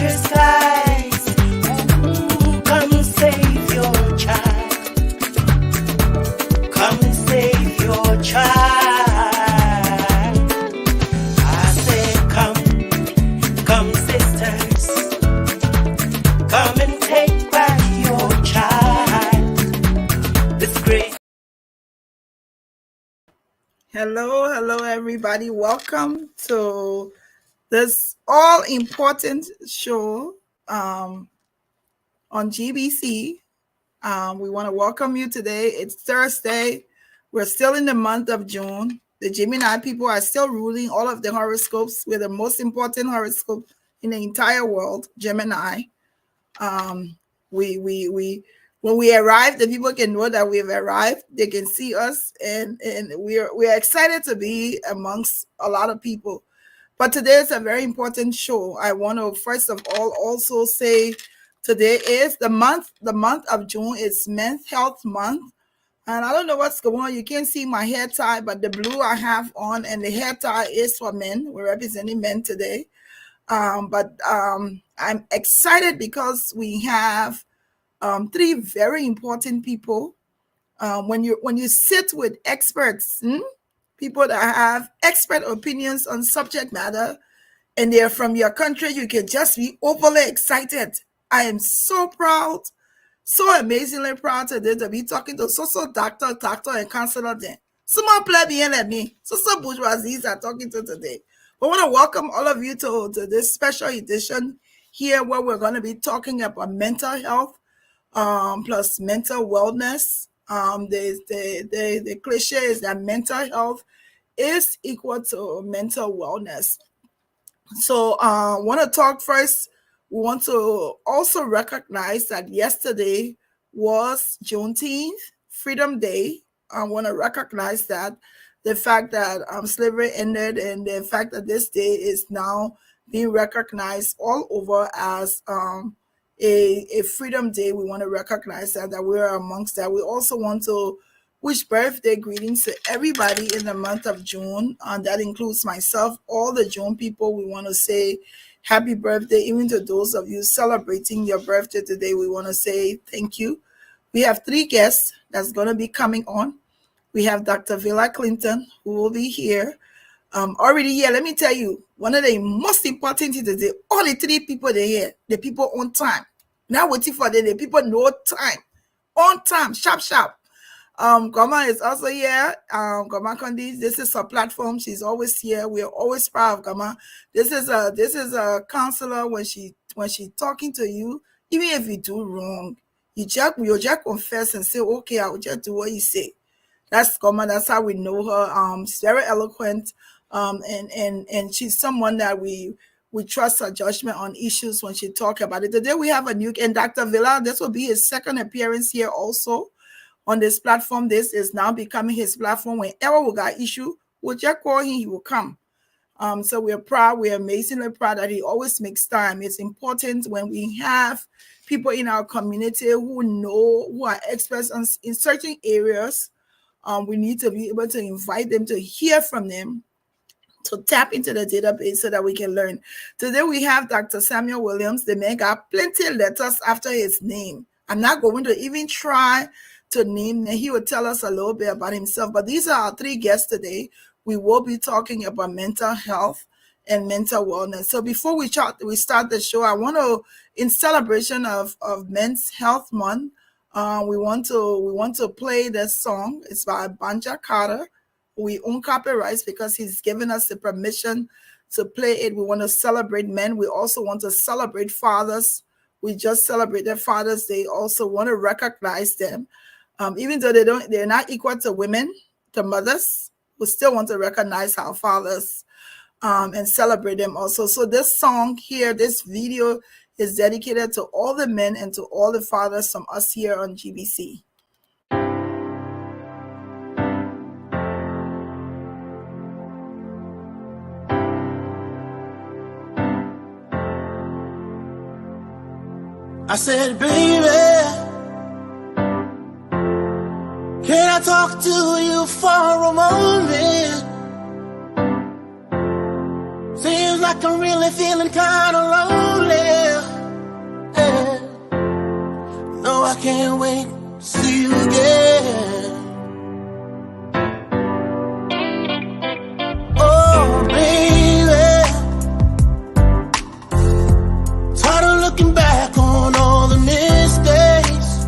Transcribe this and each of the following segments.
dangerous skies. Ooh, come save your child. Come save your child. I say come sisters. Come and take back your child. This great. Hello, everybody. Welcome to this all-important show on GeesBeeCee. We want to welcome you today. It's Thursday. We're still in the month of June. The Gemini people are still ruling all of the horoscopes. We're the most important horoscope in the entire world, Gemini. When we arrive, the people can know that we've arrived. They can see us, and we're excited to be amongst a lot of people. But today is a very important show. I want to first of all also say today is the month of June. It's Men's Health Month. And I don't know what's going on. You can't see my hair tie, but the blue I have on and the hair tie is for men. We're representing men today. I'm excited because we have three very important people. When you sit with experts, people that have expert opinions on subject matter, and they're from your country, you can just be overly excited. I am so proud, so amazingly proud today to be talking to so doctor, and counselor then. Small plebeian like me, so bourgeoisies are talking to today. I want to welcome all of you to this special edition here where we're going to be talking about mental health plus mental wellness. The cliche is that mental health is equal to mental wellness. So I want to talk first. We want to also recognize that yesterday was Juneteenth, Freedom Day. I want to recognize that the fact that slavery ended and the fact that this day is now being recognized all over as a Freedom Day. We want to recognize that we're amongst that. We also want to wish birthday greetings to everybody in the month of June. That includes myself, all the June people. We want to say happy birthday, even to those of you celebrating your birthday today. We want to say thank you. We have three guests that's going to be coming on. We have Dr. Villa Clinton, who will be here. Already here, let me tell you, one of the most important things is all the three people they here, the people on time. Not waiting for them, the people no time. On time, sharp. Goumah is also here. Goumah Kondi, this is her platform. She's always here. We are always proud of Goumah. This is a counselor when she talking to you, even if you do wrong, you just confess and say, okay, I will just do what you say. That's Goumah. That's how we know her. She's very eloquent. And she's someone that we trust her judgment on issues when she talk about it. Today we have a new and Dr. Villa. This will be his second appearance here also on this platform. This is now becoming his platform. Whenever we got issue, we'll just call him, he will come. So we're proud, we're amazingly proud that he always makes time. It's important when we have people in our community who are experts in certain areas. We need to be able to invite them to hear from them, to tap into the database so that we can learn. Today we have Dr. Samuel Williams. The man got plenty of letters after his name. I'm not going to even try to name him. He will tell us a little bit about himself. But these are our three guests today. We will be talking about mental health and mental wellness. So before we start the show, I want to, in celebration of Men's Health Month, we want to play this song. It's by Banja Carter. We own copyrights because he's given us the permission to play it. We want to celebrate men. We also want to celebrate fathers. We just celebrated Father's Day. Also want to recognize them. Even though they're not equal to women, to mothers, we still want to recognize our fathers and celebrate them also. So this song here, this video is dedicated to all the men and to all the fathers from us here on GeesBeeCee. I said, baby, can I talk to you for a moment? Seems like I'm really feeling kind of lonely. I can't wait to see you again. Oh, baby, tired of looking back on all the mistakes.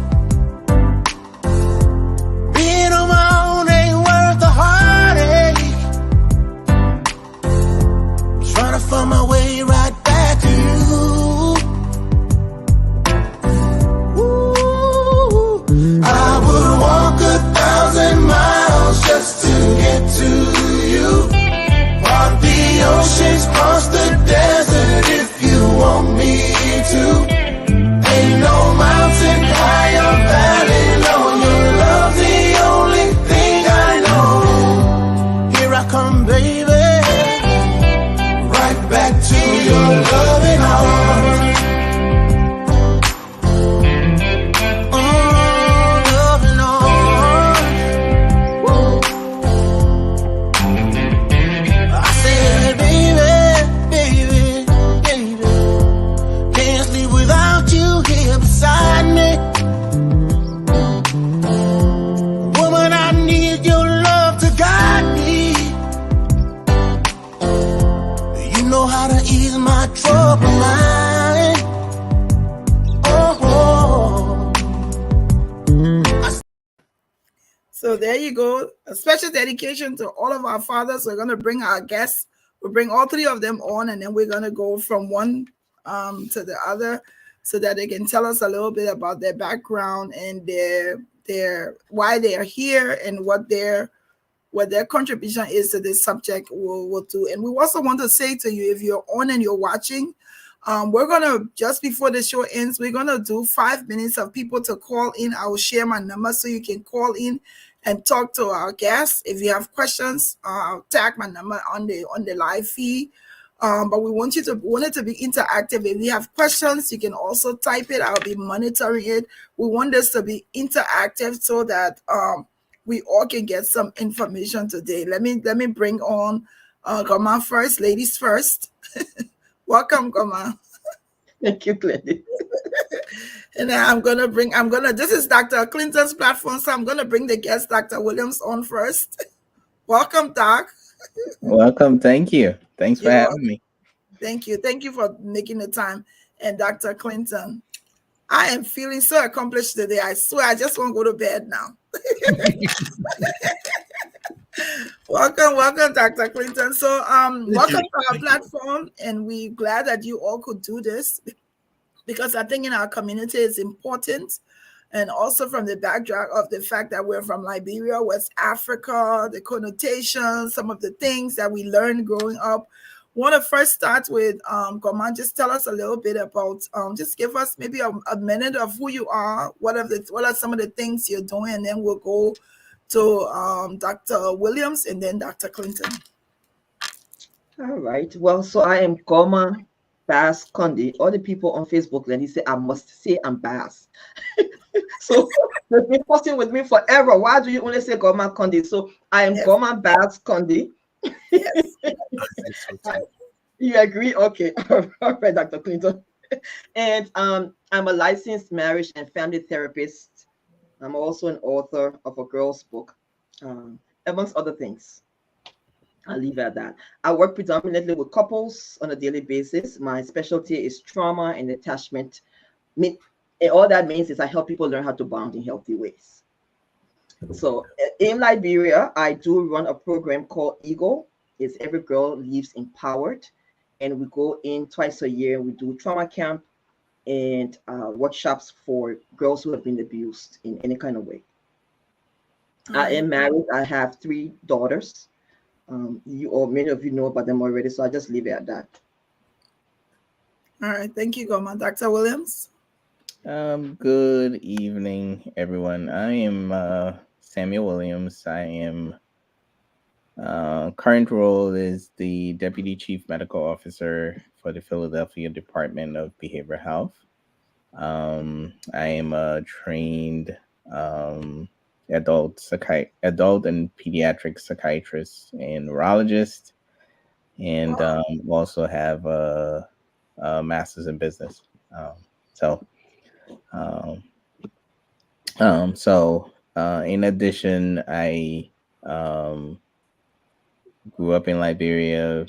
Being on my own ain't worth the heartache. Trying to find my way right back to you. Ooh, I would walk 1,000 miles just to get to you. Walk the oceans, cross the desert if you want me to. Ain't no mountain high or valley low. Your love's the only thing I know. Here I come, baby, right back to your loving arms. Oh, loving arms. Woo. I said, baby, baby, baby, can't sleep without you here beside me. Woman, I need your love to guide me. You know how to ease my troubled mind. Oh, So there you go. A special dedication to all of our fathers. We're going to bring our guests. We'll bring all three of them on, and then we're going to go from one to the other so that they can tell us a little bit about their background and their why they are here and what their contribution is to this subject we'll do. And we also want to say to you, if you're on and you're watching, we're going to, just before the show ends, we're going to do 5 minutes of people to call in. I will share my number so you can call in and talk to our guests. If you have questions, I'll tag my number on the live feed. But we want it to be interactive. If you have questions, you can also type it. I'll be monitoring it. We want this to be interactive so that we all can get some information today. Let me bring on Goumah first, ladies first. Welcome, Goumah. Thank you, Glendy. And this is Dr. Clinton's platform, so I'm gonna bring the guest, Dr. Williams, on first. Welcome, Doc. Welcome. Thank you. Thanks for having me. Thank you. Thank you for making the time. And Dr. Clinton, I am feeling so accomplished today. I swear, I just want to go to bed now. Welcome, Dr. Clinton. So, welcome to our platform, and we're glad that you all could do this because I think in our community it's important, and also from the backdrop of the fact that we're from Liberia, West Africa, the connotations, some of the things that we learned growing up. Want to first start with Goumah. Just tell us a little bit about, just give us maybe a minute of who you are, what are some of the things you're doing, and then we'll go to Dr. Williams and then Dr. Clinton. All right. Well, so I am Goumah Bass Condi. All the people on Facebook, then he said, I must say I'm Bass. So they've been fussing with me forever. Why do you only say Goumah Condi? So I am Goumah Bass Condi. Yes. You agree? Okay. All right, Dr. Clinton. And I'm a licensed marriage and family therapist. I'm also an author of a girl's book, amongst other things. I'll leave it at that. I work predominantly with couples on a daily basis. My specialty is trauma and attachment. And all that means is I help people learn how to bond in healthy ways. So in Liberia, I do run a program called EAGLE. It's Every Girl Lives Empowered. And we go in twice a year. We do trauma camp and workshops for girls who have been abused in any kind of way. I am married. I have 3 daughters. Many of you know about them already, so I'll just leave it at that. All right. Thank you, Goumah. Dr. Williams? Good evening, everyone. I am Samuel Williams. I am current role is the Deputy Chief Medical Officer for the Philadelphia Department of Behavioral Health. I am a trained adult and pediatric psychiatrist and neurologist, and also have a master's in business. In addition, I grew up in Liberia,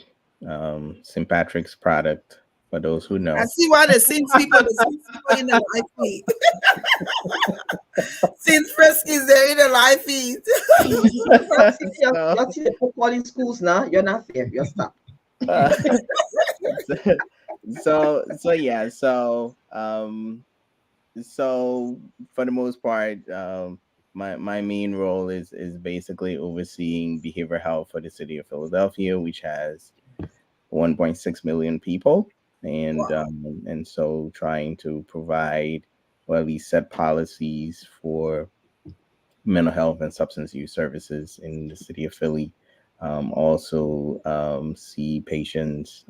St. Patrick's product, for those who I know. see why the Saints people in the live feed. Saint Frisk is there in the live feed. You're see the calling schools now. You're not there. You're stopped. Uh, yeah, so for the most part, my main role is basically overseeing behavioral health for the city of Philadelphia, which has 1.6 million people, and so trying to provide, or at least set policies for mental health and substance use services in the city of Philly. Also, see patients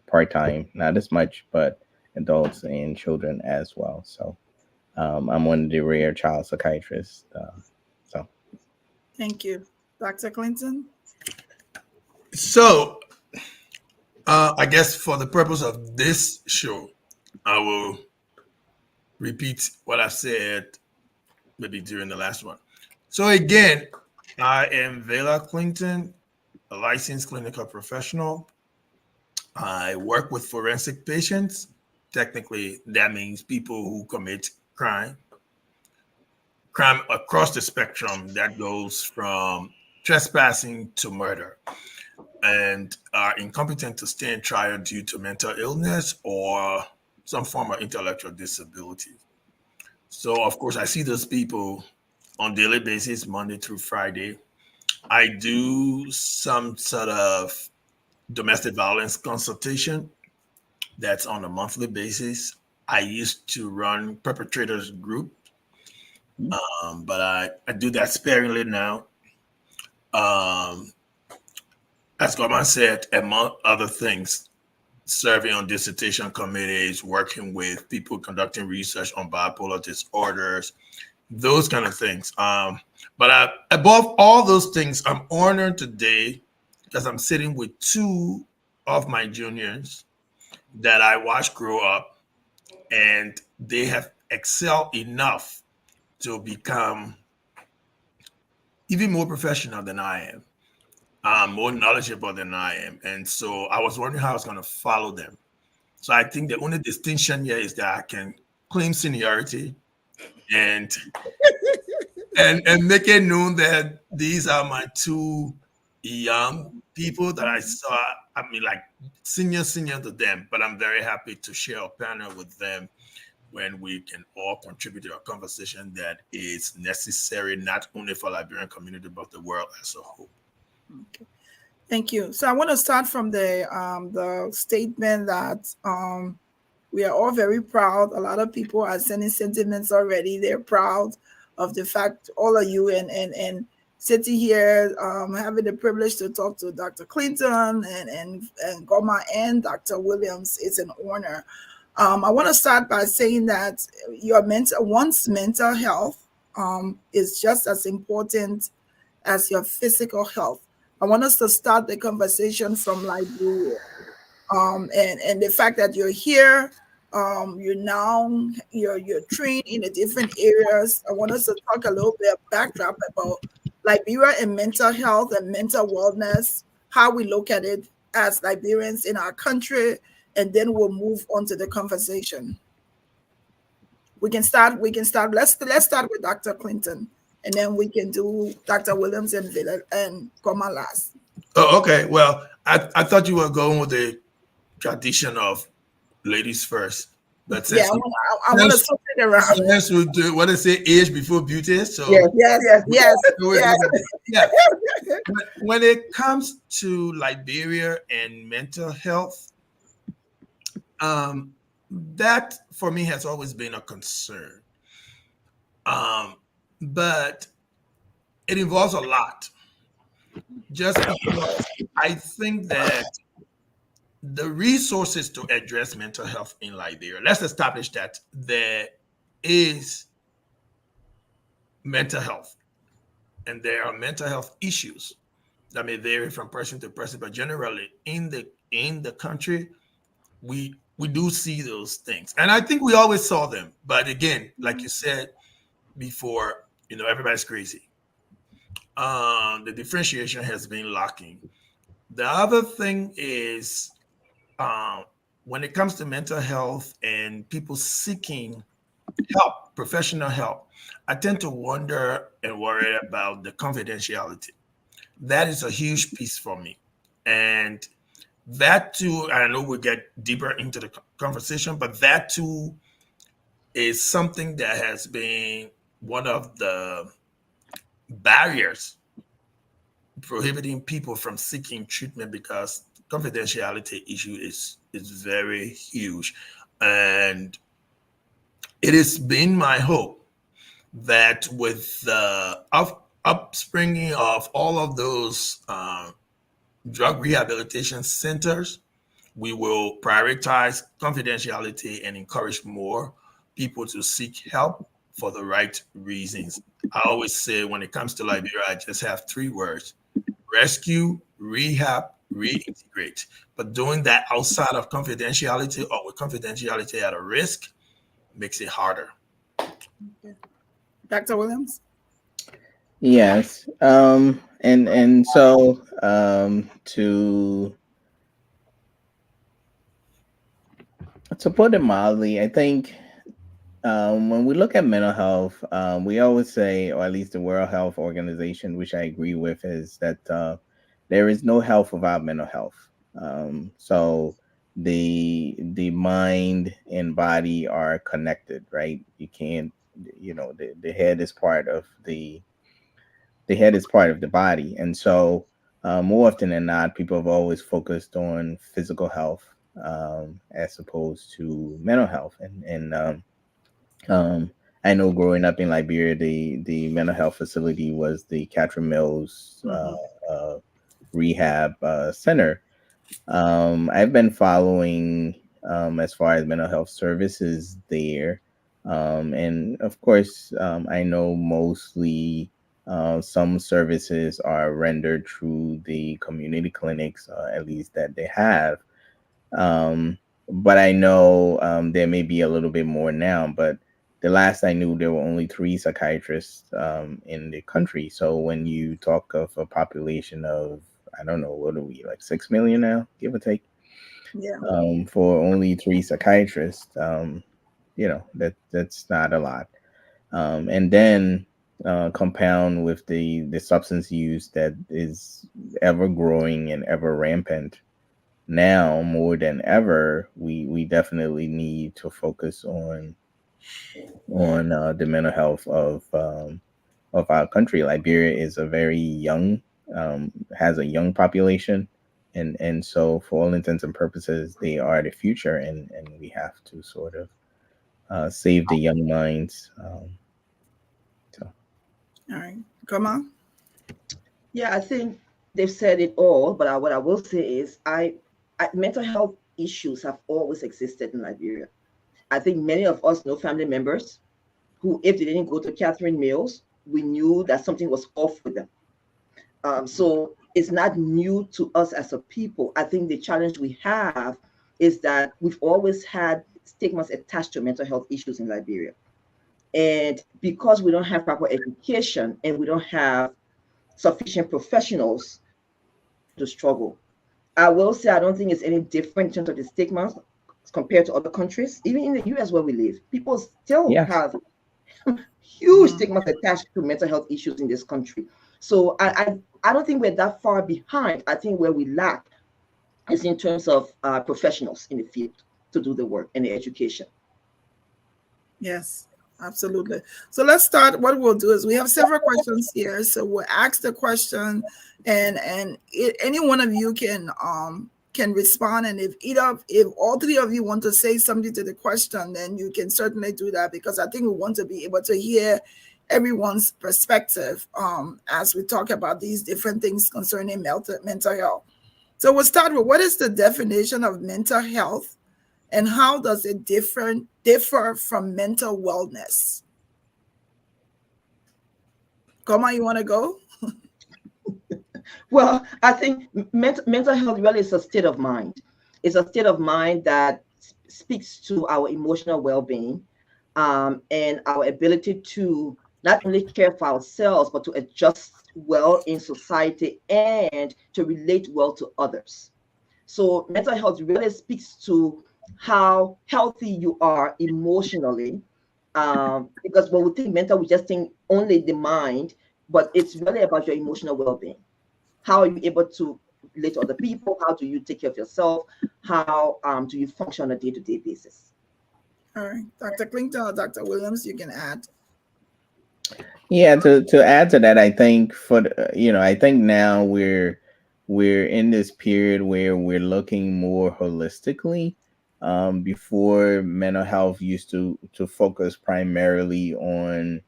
part time, not as much, but adults and children as well. So I'm one of the rare child psychiatrists. So Thank you. Dr. Clinton? So, I guess for the purpose of this show, I will repeat what I said maybe during the last one. So, again, I am Vela Clinton, a licensed clinical professional. I work with forensic patients. Technically, that means people who commit crime across the spectrum that goes from trespassing to murder, and are incompetent to stand trial due to mental illness or some form of intellectual disability. So, of course, I see those people on daily basis, Monday through Friday. I do some sort of domestic violence consultation that's on a monthly basis. I used to run perpetrators group, but I do that sparingly now. Um, as Goumah said, among other things, serving on dissertation committees, working with people conducting research on bipolar disorders, those kind of things. Above all those things, I'm honored today because I'm sitting with two of my juniors that I watched grow up, and they have excelled enough to become even more professional than I am, more knowledgeable than I am. And so I was wondering how I was going to follow them. So I think the only distinction here is that I can claim seniority and and make it known that these are my two young people that I saw. I mean, like senior to them, but I'm very happy to share a panel with them when we can all contribute to a conversation that is necessary not only for Liberian community but the world as a whole. Okay. Thank you. So I want to start from the statement that we are all very proud. A lot of people are sending sentiments already. They're proud of the fact all of you and sitting here having the privilege to talk to Dr. Clinton and Goumah and Dr. Williams. It's an honor. I want to start by saying that one's mental health is just as important as your physical health. I want us to start the conversation from Liberia. And the fact that you're here, you're trained in the different areas. I want us to talk a little bit of backdrop about Liberia and mental health and mental wellness, how we look at it as Liberians in our country, and then we'll move on to the conversation. We can start. Let's start with Dr. Clinton, and then we can do Dr. Williams and Goumah last. Oh, okay. Well, I thought you were going with the tradition of ladies first, but Yeah, I want to switch it around. Since we do what they say, age before beauty. So Yes. Yeah. When it comes to Liberia and mental health, that for me has always been a concern. But it involves a lot. Just because I think that the resources to address mental health in Liberia, let's establish that there is mental health and there are mental health issues that may vary from person to person, but generally in the country, we do see those things. And I think we always saw them. But again, like you said, before, everybody's crazy. The differentiation has been lacking. The other thing is, um, when it comes to mental health and people seeking help, professional help, I tend to wonder and worry about the confidentiality. That is a huge piece for me. And that too, I know we'll get deeper into the conversation, but that too is something that has been one of the barriers prohibiting people from seeking treatment, because confidentiality issue is very huge. And it has been my hope that with the upspringing of all of those drug rehabilitation centers, we will prioritize confidentiality and encourage more people to seek help for the right reasons. I always say when it comes to Liberia, I just have three words: rescue, rehab, reintegrate. But doing that outside of confidentiality or with confidentiality at a risk makes it harder. Dr. Williams? Yes. And so to put it mildly, I think when we look at mental health, we always say, or at least the World Health Organization, which I agree with, is that there is no health without mental health. So the mind and body are connected, right? You can't, the head is part of the body, and so more often than not, people have always focused on physical health as opposed to mental health, and um, I know growing up in Liberia, the mental health facility was the Catherine Mills rehab center. I've been following as far as mental health services there, and of course, I know mostly some services are rendered through the community clinics, at least that they have. Um, but I know there may be a little bit more now. But the last I knew, there were only three psychiatrists in the country. So when you talk of a population of, I don't know, what are we, like 6 million now, give or take, Yeah. for only three psychiatrists, that's not a lot. And then compound with the substance use that is ever growing and ever rampant. Now more than ever, we definitely need to focus on the mental health of our country. Liberia is a very young, has a young population, and so for all intents and purposes, they are the future, and we have to sort of save the young minds. So. All right. Goumah? Yeah, I think they've said it all, but what I will say is mental health issues have always existed in Liberia. I think many of us know family members who, if they didn't go to Catherine Mills, we knew that something was off with them. So it's not new to us as a people. I think the challenge we have is that we've always had stigmas attached to mental health issues in Liberia. And because we don't have proper education and we don't have sufficient professionals to struggle. I will say I don't think it's any different in terms of the stigma compared to other countries. Even in the US where we live, people still Yes. have huge stigmas attached to mental health issues in this country. So I don't think we're that far behind. I think where we lack is in terms of professionals in the field to do the work and the education. Yes, absolutely. So let's start. What we'll do is we have several questions here. So we'll ask the question, and any one of you can respond. And if all three of you want to say something to the question, then you can certainly do that, because I think we want to be able to hear everyone's perspective as we talk about these different things concerning mental health. So we'll start with, what is the definition of mental health, and how does it differ from mental wellness? Goumah, you want to go? Well, I think mental health really is a state of mind. It's a state of mind that speaks to our emotional well-being and our ability to not only care for ourselves, but to adjust well in society and to relate well to others. So mental health really speaks to how healthy you are emotionally. Because when we think mental, we just think only the mind, but it's really about your emotional well-being. How are you able to relate to other people? How do you take care of yourself? How do you function on a day-to-day basis? All right, Dr. Clinton or Dr. Williams, you can add. Yeah, to add to that, I think I think now we're in this period where we're looking more holistically. Before, mental health used to focus primarily on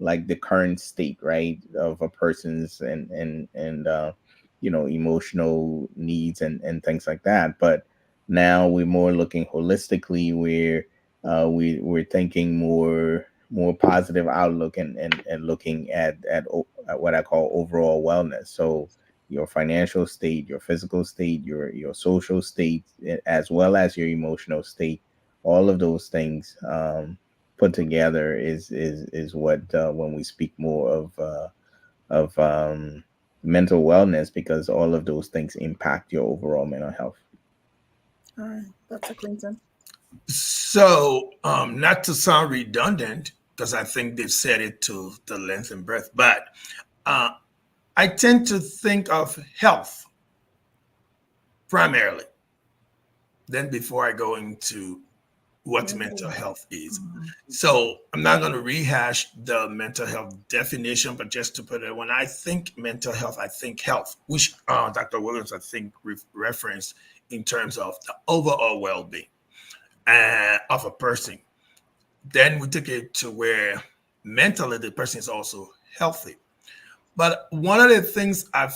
like the current state, right, of a person's and emotional needs and things like that. But now we're more looking holistically, where we're thinking more positive outlook and looking at what I call overall wellness. So your financial state, your physical state, your social state, as well as your emotional state, all of those things put together is what when we speak more of mental wellness, because all of those things impact your overall mental health. All right, Dr. Clinton. So, not to sound redundant, because I think they've said it to the length and breadth, but uh, I tend to think of health primarily. Then, before I go into what mental health is, so I'm not going to rehash the mental health definition, but just to put it, when I think mental health, I think health, which Dr. Williams, I think, referenced in terms of the overall well-being of a person. Then we take it to where mentally the person is also healthy. But one of the things I've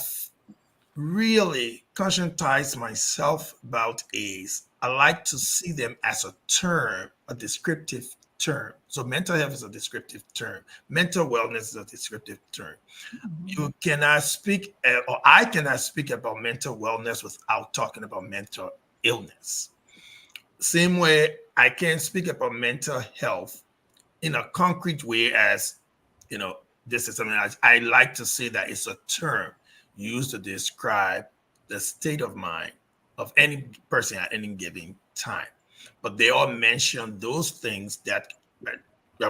really conscientized myself about is I like to see them as a term, a descriptive term. So mental health is a descriptive term. Mental wellness is a descriptive term. You cannot speak, or I cannot speak about mental wellness without talking about mental illness. Same way, I can't speak about mental health in a concrete way as, you know, this is something I like to say that it's a term used to describe the state of mind of any person at any given time. But they all mention those things that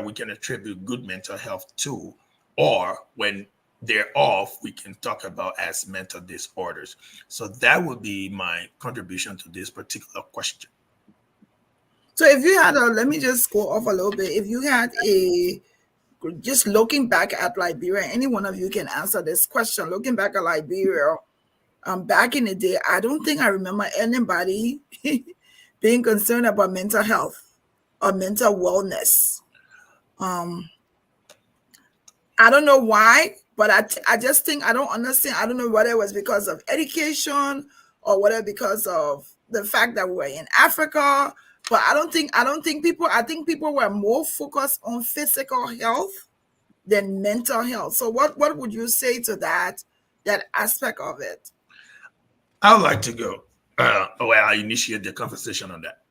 we can attribute good mental health to, or when they're off, we can talk about as mental disorders. So that would be my contribution to this particular question. So if you had let me just go off a little bit. If you had just looking back at Liberia, any one of you can answer this question. Looking back at Liberia, back in the day, I don't think I remember anybody being concerned about mental health or mental wellness. I don't know why, but I just think I don't understand. I don't know whether it was because of education or whether because of the fact that we were in Africa. But I think people were more focused on physical health than mental health. So what would you say to that aspect of it? I would like to go. Well, I initiate the conversation on that.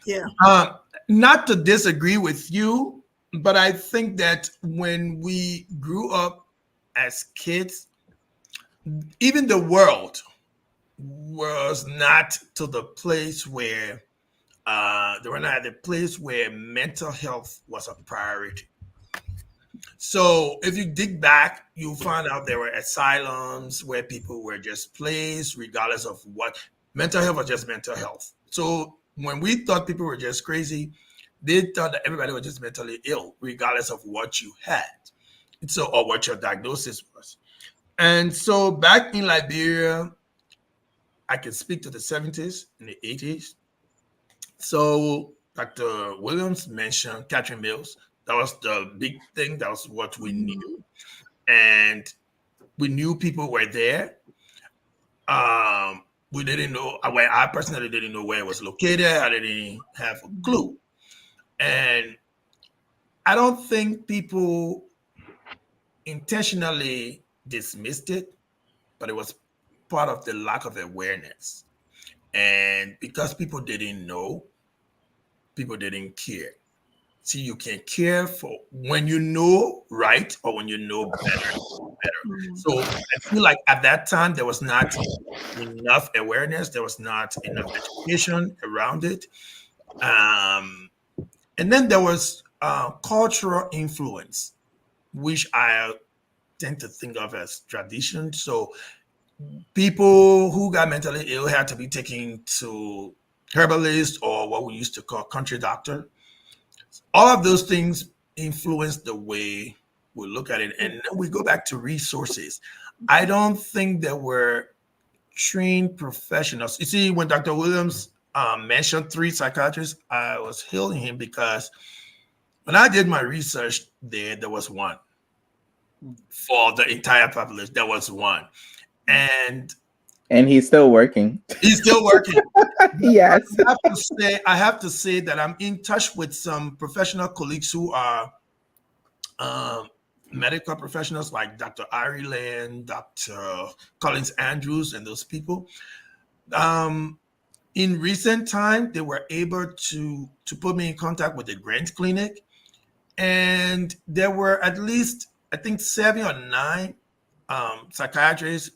Yeah. Uh, Not to disagree with you, but I think that when we grew up as kids, even the world was not to the place where they were not at the place where mental health was a priority. So if you dig back, you'll find out there were asylums where people were just placed, regardless of what. Mental health was just mental health. So when we thought people were just crazy, they thought that everybody was just mentally ill, regardless of what you had, so or what your diagnosis was. And so back in Liberia, I can speak to the 70s and the 80s. So Dr. Williams mentioned Catherine Mills. That was the big thing. That was what we knew. And we knew people were there. We didn't know, well, I personally didn't know where it was located. I didn't have a clue. And I don't think people intentionally dismissed it, but it was part of the lack of awareness. And because people didn't know, people didn't care. See, you can care for when you know right or when you know better. Mhm. So I feel like at that time there was not enough awareness, there was not enough education around it. Um, and then there was cultural influence, which I tend to think of as tradition. So people who got mentally ill had to be taken to herbalist or what we used to call country doctor. All of those things influence the way we look at it. And then we go back to resources. I don't think there were trained professionals. You see, when Dr. Williams mentioned 3 psychiatrists, I was hailing him because when I did my research there was one for the entire population. There was one. And And he's still working. he's still working. Yes. I have to say that I'm in touch with some professional colleagues who are um, medical professionals like Dr. Ari Land, Dr. Collins Andrews, and those people. Um, in recent time, they were able to put me in contact with the Grant Clinic, and there were at least I think 7 or 9 psychiatrists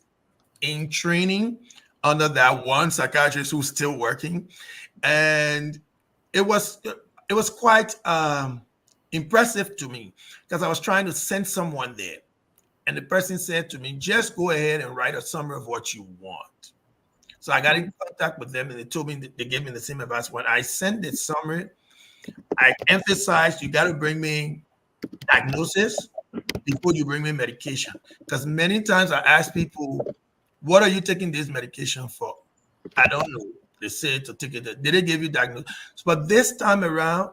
in training under that one psychiatrist who's still working, and it was quite impressive to me because I was trying to send someone there, and the person said to me, "Just go ahead and write a summary of what you want." So I got in contact with them, and they told me they gave me the same advice. When I sent the summary, I emphasized you got to bring me diagnosis before you bring me medication, because many times I ask people, "What are you taking this medication for?" I don't know. They say to take it. Did they give you diagnosis? But this time around,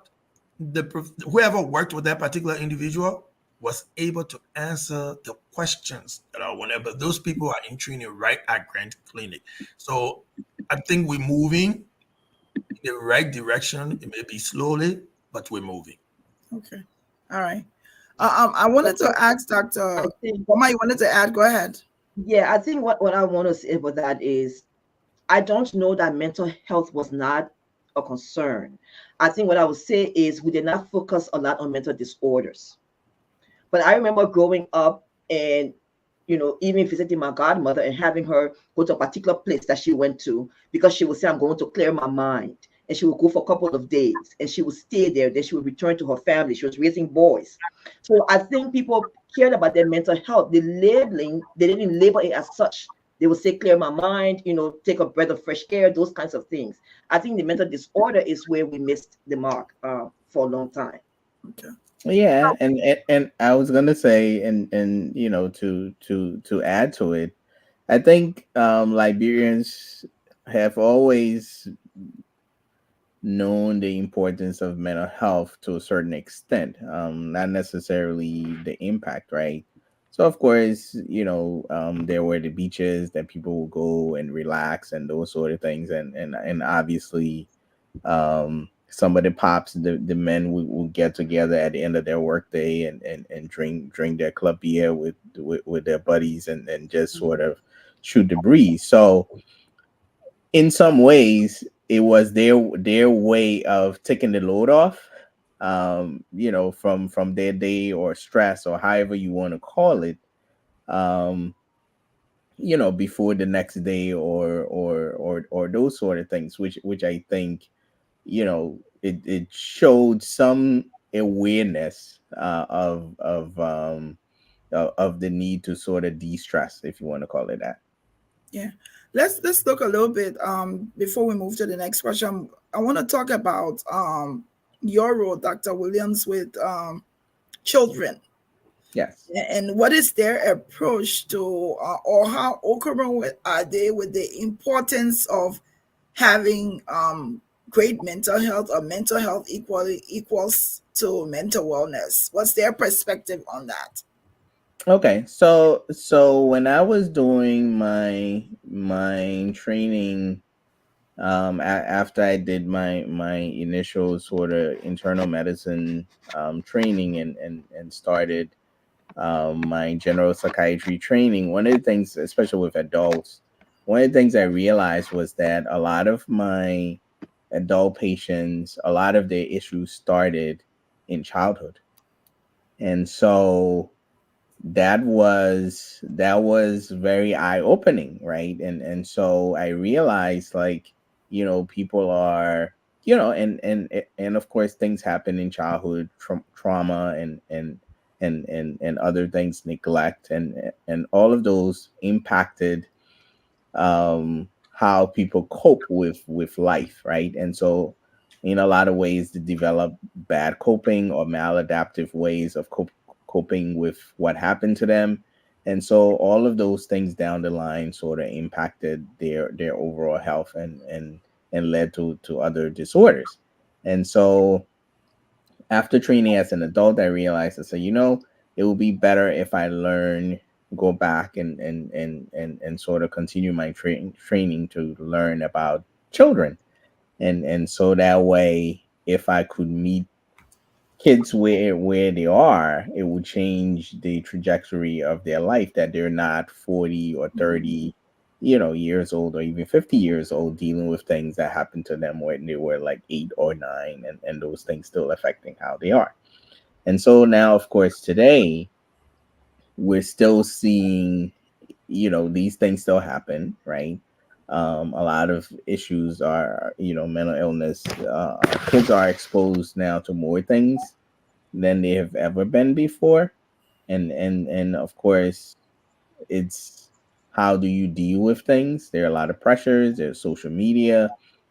whoever worked with that particular individual was able to answer the questions that are whenever those people are in training right at Grant Clinic. So I think we're moving in the right direction. It may be slowly, but we're moving. Okay. All right. I wanted to ask I Dr. think, Goumah, you wanted to add? Go ahead. yeah, I think what I want to say about that is I don't know that mental health was not a concern. I think what I would say is we did not focus a lot on mental disorders. But I remember growing up and, even visiting my godmother and having her go to a particular place that she went to because she would say, I'm going to clear my mind. And she would go for a couple of days and she would stay there. Then she would return to her family. She was raising boys. So I think people cared about their mental health. They didn't label it as such. They would say, clear my mind, take a breath of fresh air, those kinds of things. I think the mental disorder is where we missed the mark for a long time. Okay. Yeah, and I was gonna say, and to add to it, I think Liberians have always known the importance of mental health to a certain extent, not necessarily the impact, right? So of course, there were the beaches that people would go and relax and those sort of things, and obviously, some of the pops, the men will get together at the end of their workday and drink their club beer with their buddies and just sort of shoot the breeze. So in some ways it was their way of taking the load off, from their day or stress or however you want to call it, um before the next day or those sort of things, which I think, it showed some awareness of the need to sort of de-stress, if you want to call it that. Yeah. Let's look a little bit before we move to the next question. I want to talk about your role, Dr. Williams, with children. Yes. And what is their approach to, or how occurring are they with the importance of having great mental health, or mental health equals to mental wellness? What's their perspective on that? Okay, so when I was doing my training, after I did my initial sort of internal medicine training and started my general psychiatry training, one of the things, especially with adults, one of the things I realized was that a lot of my adult patients, a lot of their issues started in childhood. And so that was very eye-opening, right? And so I realized, like, people are, and of course things happen in childhood, trauma and other things, neglect, and all of those impacted how people cope with life, right? And so in a lot of ways they develop bad coping or maladaptive ways of coping with what happened to them. And so all of those things down the line sort of impacted their overall health and led to other disorders. And so after training as an adult, I realized, I said, it will be better if I go back and sort of continue my training to learn about children. And so that way, if I could meet kids where they are, it would change the trajectory of their life, that they're not 40 or 30 years old, or even 50 years old, dealing with things that happened to them when they were like 8 or 9, and those things still affecting how they are. And so now, of course, today we're still seeing, these things still happen, right? A lot of issues are, mental illness. Kids are exposed now to more things than they have ever been before. And of course, it's, how do you deal with things? There are a lot of pressures, there's social media,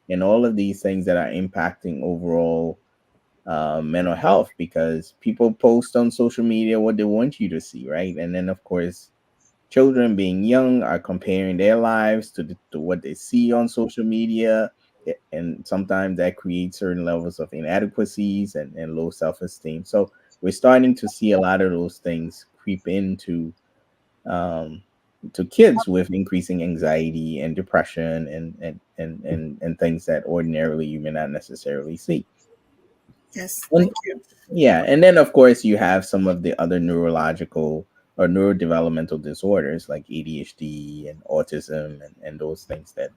and all of these things that are impacting overall mental health, because people post on social media what they want you to see, right? And then, of course, children being young are comparing their lives to what they see on social media. And sometimes that creates certain levels of inadequacies and low self-esteem. So we're starting to see a lot of those things creep into um, to kids, with increasing anxiety and depression and things that ordinarily you may not necessarily see. Yes, And thank you. yeah, and then of course you have some of the other neurological or neurodevelopmental disorders like ADHD and autism, and those things that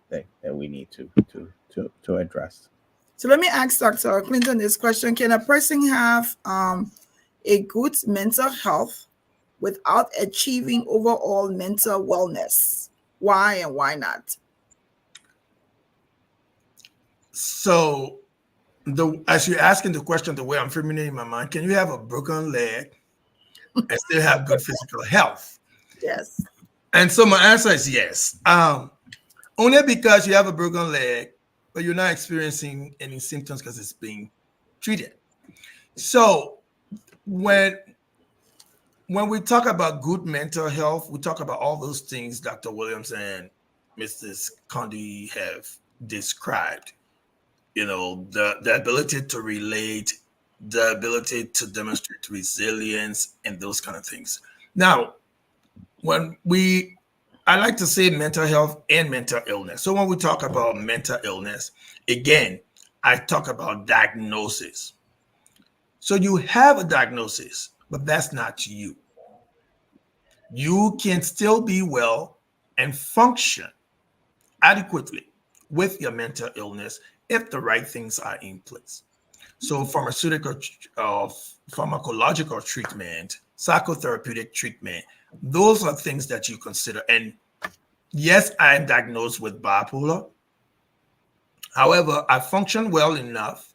we need to address. So let me ask Dr. Clinton this question. Can a person have a good mental health without achieving overall mental wellness? Why and why not? So, as you're asking the question, the way I'm formulating my mind, can you have a broken leg and still have good physical health? Yes. And so my answer is yes. Only because you have a broken leg, but you're not experiencing any symptoms because it's being treated. So when when we talk about good mental health, we talk about all those things Dr. Williams and Mrs. Condi have described. The ability to relate, the ability to demonstrate resilience, and those kind of things. Now, when we I like to say mental health and mental illness. So when we talk about mental illness, again, I talk about diagnosis. So you have a diagnosis, but that's not you. You can still be well and function adequately with your mental illness if the right things are in place. So uh, pharmacological treatment, psychotherapeutic treatment, those are things that you consider. And yes, I am diagnosed with bipolar. However, I function well enough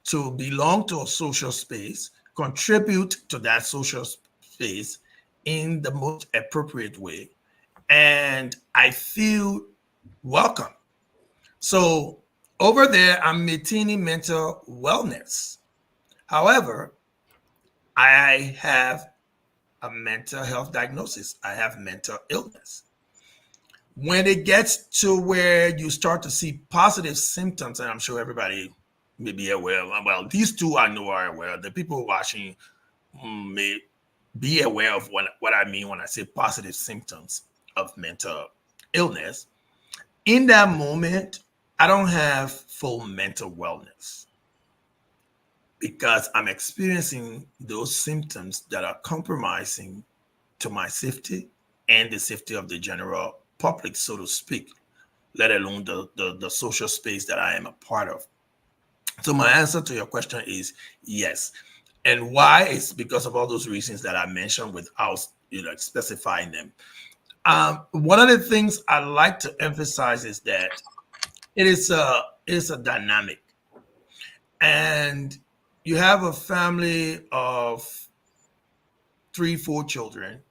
to belong to a social space, contribute to that social space in the most appropriate way, and I feel welcome. So over there, I'm maintaining mental wellness. However, I have a mental health diagnosis. I have mental illness. When it gets to where you start to see positive symptoms, and I'm sure everybody may be aware of, well, these two I know are aware. The people watching may be aware of what I mean when I say positive symptoms of mental illness. In that moment, I don't have full mental wellness because I'm experiencing those symptoms that are compromising to my safety and the safety of the general public, so to speak, let alone the social space that I am a part of. So my answer to your question is yes. And why? It's because of all those reasons that I mentioned without specifying them. One of the things I like to emphasize is that it is a dynamic, and you have a family of 3, 4 children.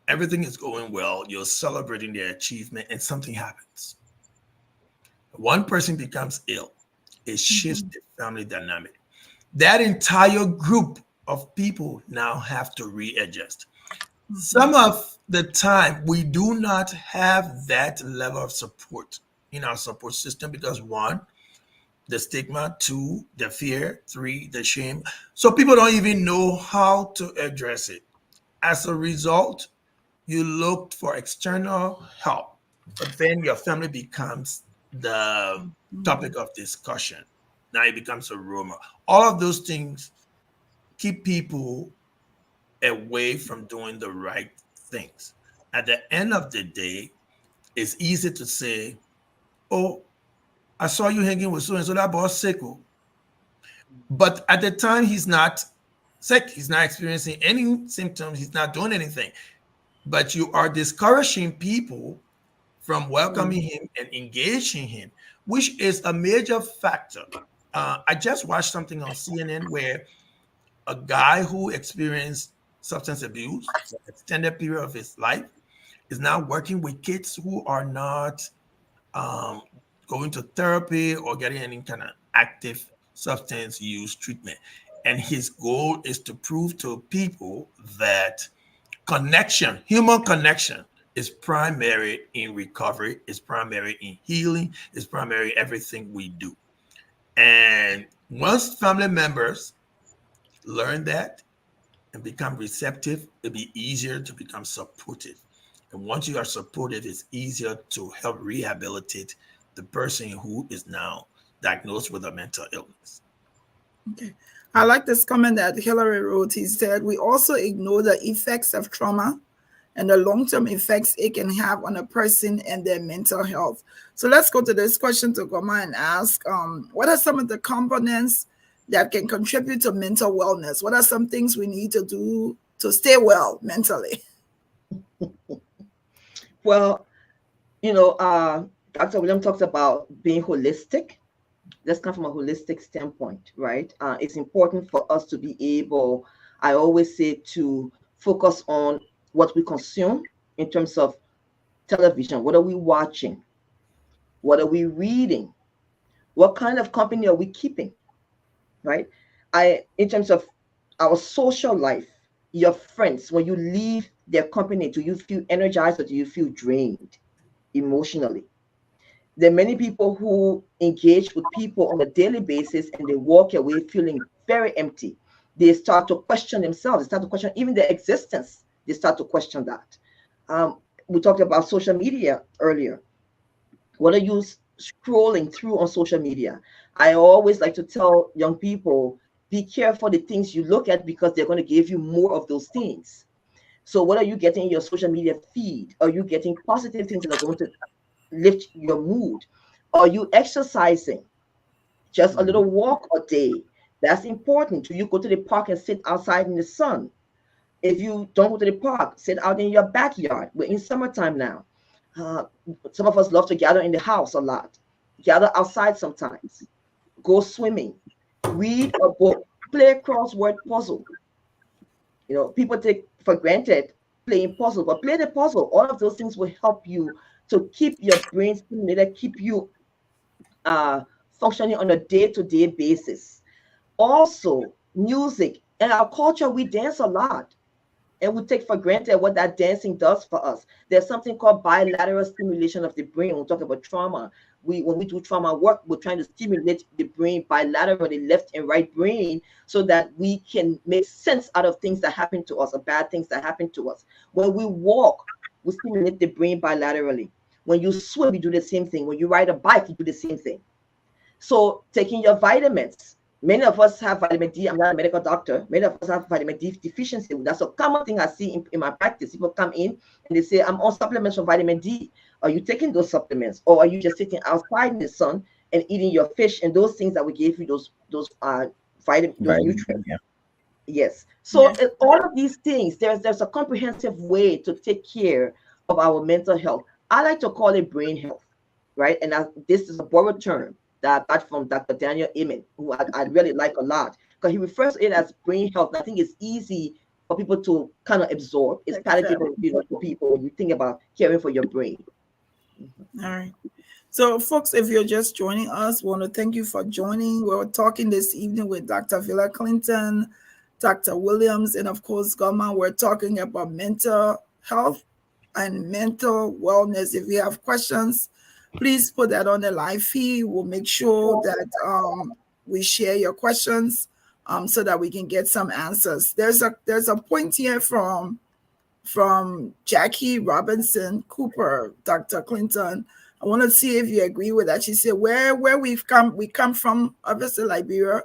Everything is going well. You're celebrating their achievement, and something happens. One person becomes ill. It shifts the family dynamic. That entire group of people now have to readjust. Some of the time, we do not have that level of support in our support system because one, the stigma, two, the fear, three, the shame. So people don't even know how to address it. As a result, you look for external help, but then your family becomes the topic of discussion. Now it becomes a rumor. All of those things keep people away from doing the right things. At the end of the day, it's easy to say, "Oh, I saw you hanging with so and so, that boss sick." But at the time, he's not sick. He's not experiencing any symptoms. He's not doing anything. But you are discouraging people from welcoming him and engaging him, which is a major factor. I just watched something on CNN where a guy who experienced substance abuse for an extended period of his life is now working with kids who are not um, going to therapy or getting any kind of active substance use treatment. And his goal is to prove to people that connection, human connection, is primary in recovery, is primary in healing, is primary everything we do. And once family members learn that and become receptive, it'll be easier to become supportive. And once you are supportive, it's easier to help rehabilitate the person who is now diagnosed with a mental illness. Okay. I like this comment that Hillary wrote. He said, we also ignore the effects of trauma and the long-term effects it can have on a person and their mental health. So let's go to this question to Goumah and ask, what are some of the components that can contribute to mental wellness? What are some things we need to do to stay well mentally? Well, Dr. William talks about being holistic. Let's come from a holistic standpoint, right? It's important for us to be able, I always say, to focus on what we consume in terms of television. What are we watching? What are we reading? What kind of company are we keeping, right? In terms of our social life, your friends, when you leave their company, do you feel energized or do you feel drained emotionally? There are many people who engage with people on a daily basis and they walk away feeling very empty. They start to question themselves. They start to question even their existence. They start to question that. We talked about social media earlier. What are you scrolling through on social media? I always like to tell young people, be careful the things you look at because they're going to give you more of those things. So what are you getting in your social media feed? Are you getting positive things that are going to lift your mood? Are you exercising? Just a little walk a day. That's important. Do you go to the park and sit outside in the sun? If you don't go to the park, sit out in your backyard. We're in summertime now. Some of us love to gather in the house a lot. Gather outside sometimes. Go swimming. Read a book. Play a crossword puzzle. People take for granted playing puzzle, but play the puzzle. All of those things will help you to keep your brain stimulated, keep you functioning on a day-to-day basis. Also, music. In our culture, we dance a lot. And we take for granted what that dancing does for us. There's something called bilateral stimulation of the brain. When we talk about trauma, when we do trauma work, we're trying to stimulate the brain bilaterally, left and right brain, so that we can make sense out of things that happen to us or bad things that happen to us. When we walk, we stimulate the brain bilaterally. When you swim, you do the same thing. When you ride a bike, you do the same thing. So taking your vitamins. Many of us have vitamin D. I'm not a medical doctor. Many of us have vitamin D deficiency. That's a common thing I see in my practice. People come in and they say, I'm on supplements for vitamin D. Are you taking those supplements? Or are you just sitting outside in the sun and eating your fish and those things that we gave you, those nutrients? Yeah. Yes. So Yes. all of these things, there's a comprehensive way to take care of our mental health. I like to call it brain health, right? And this is a borrowed term that I got from Dr. Daniel Amen, who I really like a lot, because he refers to it as brain health. And I think it's easy for people to kind of absorb. It's Accept. palatable, for people when you think about caring for your brain. All right. So, folks, if you're just joining us, we want to thank you for joining. We're talking this evening with Dr. Villa Clinton, Dr. Williams, and of course, Goumah. We're talking about mental health and mental wellness. If you have questions, please put that on the live feed. We'll make sure that we share your questions so that we can get some answers. There's a point here from Jackie Robinson Cooper, Dr. Clinton. I want to see if you agree with that. She said, where we come from, obviously Liberia,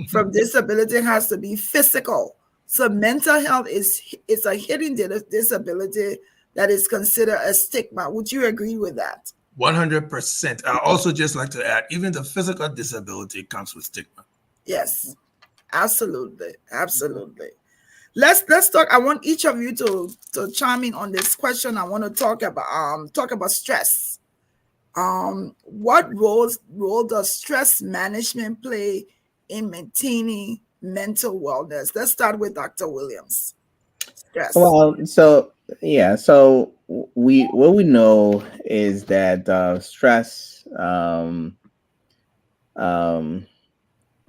from disability has to be physical. So mental health is a hidden disability that is considered a stigma. Would you agree with that? 100%. I also just like to add, even the physical disability comes with stigma. Yes, absolutely, absolutely. Let's talk. I want each of you to chime in on this question. I want to talk about stress. What role does stress management play in maintaining mental wellness? Let's start with Dr. Williams. Stress. Well, so yeah, so what we know is that stress, um,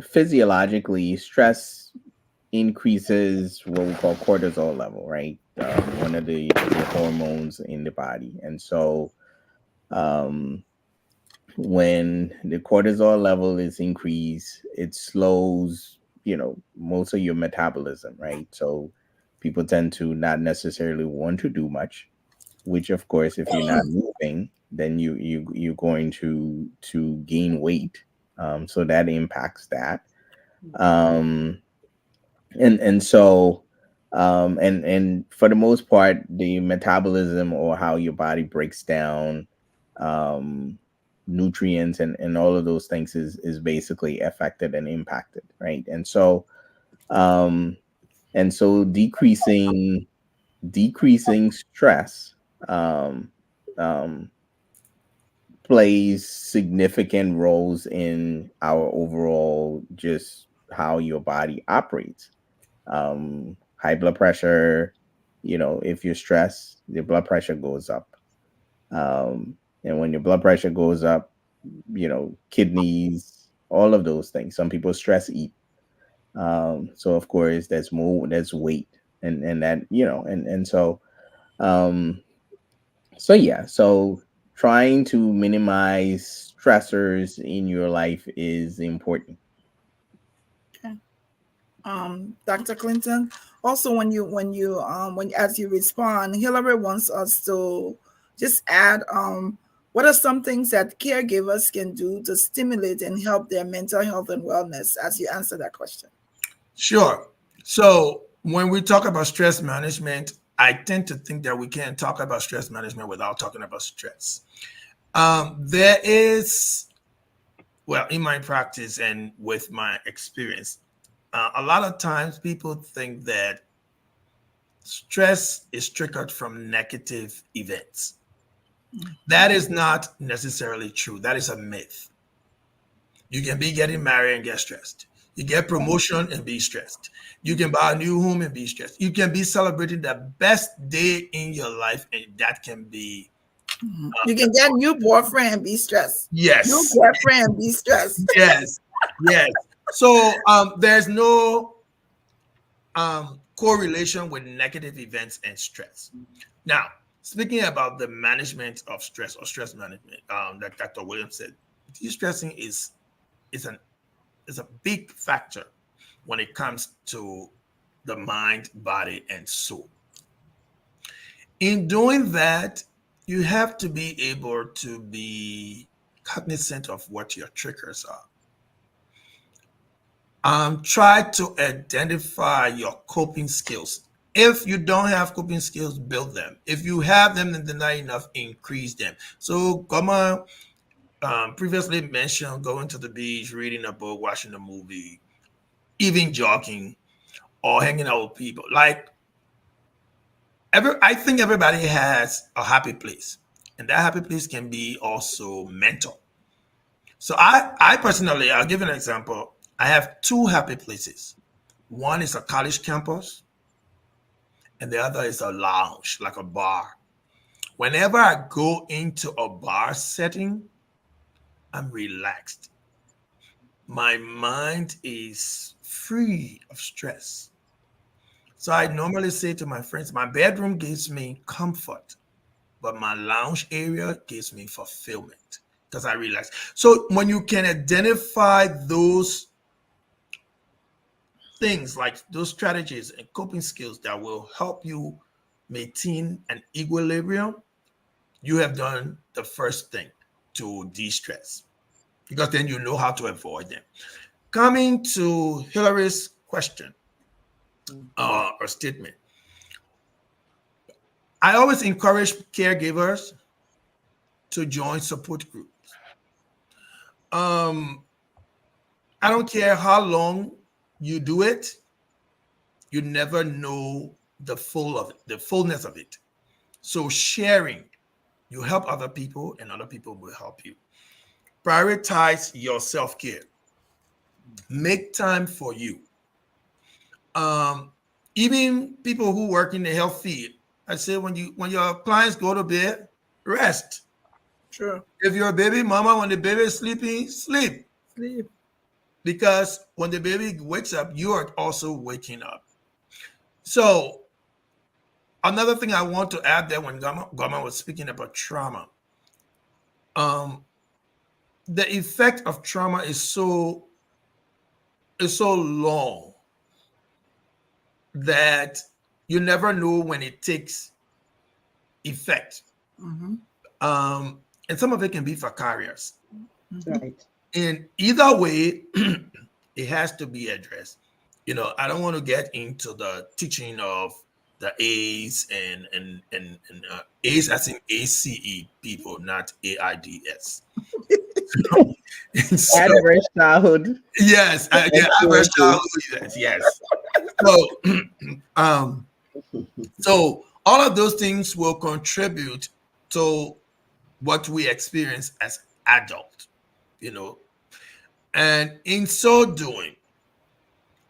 physiologically, stress increases what we call cortisol level, right? One of the hormones in the body, and so um, when the cortisol level is increased, it slows, most of your metabolism, right? So people tend to not necessarily want to do much, which of course, if you're not moving, then you're going to gain weight. So that impacts that. Um, and so and for the most part, the metabolism, or how your body breaks down um nutrients and all of those things, is basically affected and impacted, right? Um and so decreasing stress um um plays significant roles in our overall, just how your body operates. High blood pressure, if you're stressed, your blood pressure goes up. And when your blood pressure goes up, kidneys, all of those things. Some people stress eat. So of course there's weight, and that, um, so yeah, so trying to minimize stressors in your life is important. Okay. Dr. Clinton. Also, when as you respond, Hillary wants us to just add what are some things that caregivers can do to stimulate and help their mental health and wellness as you answer that question. Sure. So when we talk about stress management, I tend to think that we can't talk about stress management without talking about stress. There is, well, in my practice and with my experience, a lot of times people think that stress is triggered from negative events. That is not necessarily true. That is a myth. You can be getting married and get stressed. You get promotion and be stressed. You can buy a new home and be stressed. You can be celebrating the best day in your life, and that can be You can get new boyfriend and be stressed. New yes, boyfriend and be stressed. yes, yes. So there's no correlation with negative events and stress. Now, speaking about the management of stress or stress management, that Dr. Williams said, de-stressing is an is a big factor when it comes to the mind, body, and soul. In doing that, you have to be able to be cognizant of what your triggers are. Try to identify your coping skills. If you don't have coping skills, build them. If you have them and they're not enough, increase them. So, Goumah previously mentioned going to the beach, reading a book, watching a movie, even jogging. or hanging out with people. Like I think everybody has a happy place, and that happy place can be also mental. So I personally, I'll give you an example. I have two happy places. One is a college campus, and the other is a lounge, like a bar. Whenever I go into a bar setting, I'm relaxed. My mind is free of stress. So I normally say to my friends, my bedroom gives me comfort, but my lounge area gives me fulfillment because I relax. So when you can identify those things, like those strategies and coping skills that will help you maintain an equilibrium, you have done the first thing to de-stress, because then you know how to avoid them. Coming to Hillary's question or statement, I always encourage caregivers to join support groups. Um, I don't care how long you do it, you never know the fullness of it. So sharing, you help other people and other people will help you. Prioritize your self-care. Make time for you. Even people who work in the health field, I say when your clients go to bed, rest. Sure. If you're a baby mama, when the baby is sleeping, sleep. Sleep. Because when the baby wakes up, you are also waking up. So another thing I want to add there, when Goumah was speaking about trauma, the effect of trauma is so long that you never know when it takes effect. Mm-hmm. And some of it can be vicarious. Right. In either way, it has to be addressed. I don't want to get into the teaching of the A's and A's as in ACE people, not AIDS. So, Adverse childhood. yes, yeah, adverse childhood. Yes. So, so all of those things will contribute to what we experience as adult, and in so doing,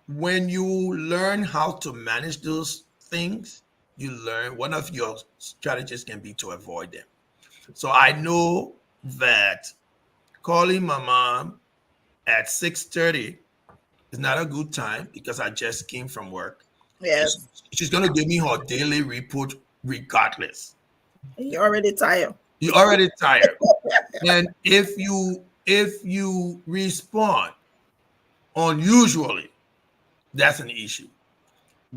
when you learn how to manage those things, you learn one of your strategies can be to avoid them. So I know that calling my mom at 6:30 is not a good time because I just came from work. Yes. She's going to give me her daily report regardless. You're already tired. You're already tired. And if you respond unusually, that's an issue.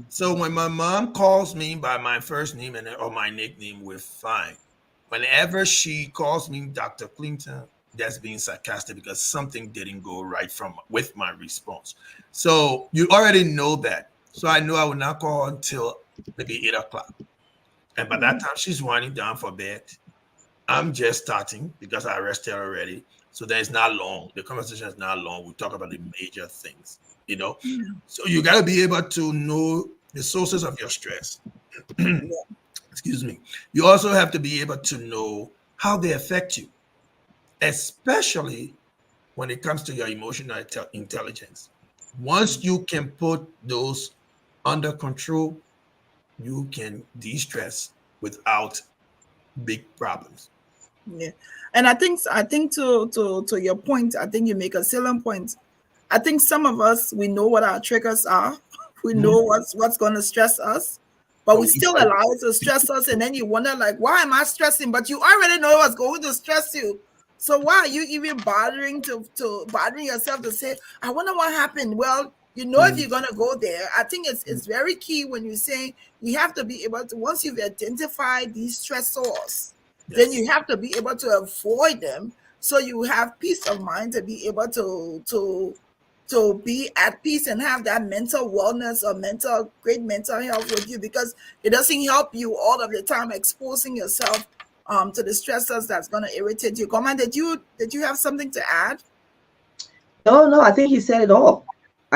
So when my mom calls me by my first name or my nickname, we're fine. Whenever she calls me Dr. Clinton, that's being sarcastic because something didn't go right with my response. So you already know that. So I know I will not call until maybe 8 o'clock. And by that time, she's winding down for bed. I'm just starting because I rested already. So that it's not long. The conversation is not long. We talk about the major things, So you got to be able to know the sources of your stress. Excuse me. You also have to be able to know how they affect you, especially when it comes to your emotional intelligence. Once you can put those under control, you can de-stress without big problems. Yeah. And I think to your point, I think you make a salient point. I think some of us, we know what our triggers are. We know what's going to stress us, but we still allow it to stress us. And then you wonder, like, why am I stressing? But you already know what's going to stress you. So why are you even bothering yourself to say, I wonder what happened? Well, if you're going to go there, I think it's very key when you say you have to be able to, once you've identified these stressors, then you have to be able to avoid them. So you have peace of mind to be able to be at peace and have that mental wellness or great mental health with you, because it doesn't help you all of the time exposing yourself to the stressors that's going to irritate you. Goumah, did you have something to add? No, I think he said it all.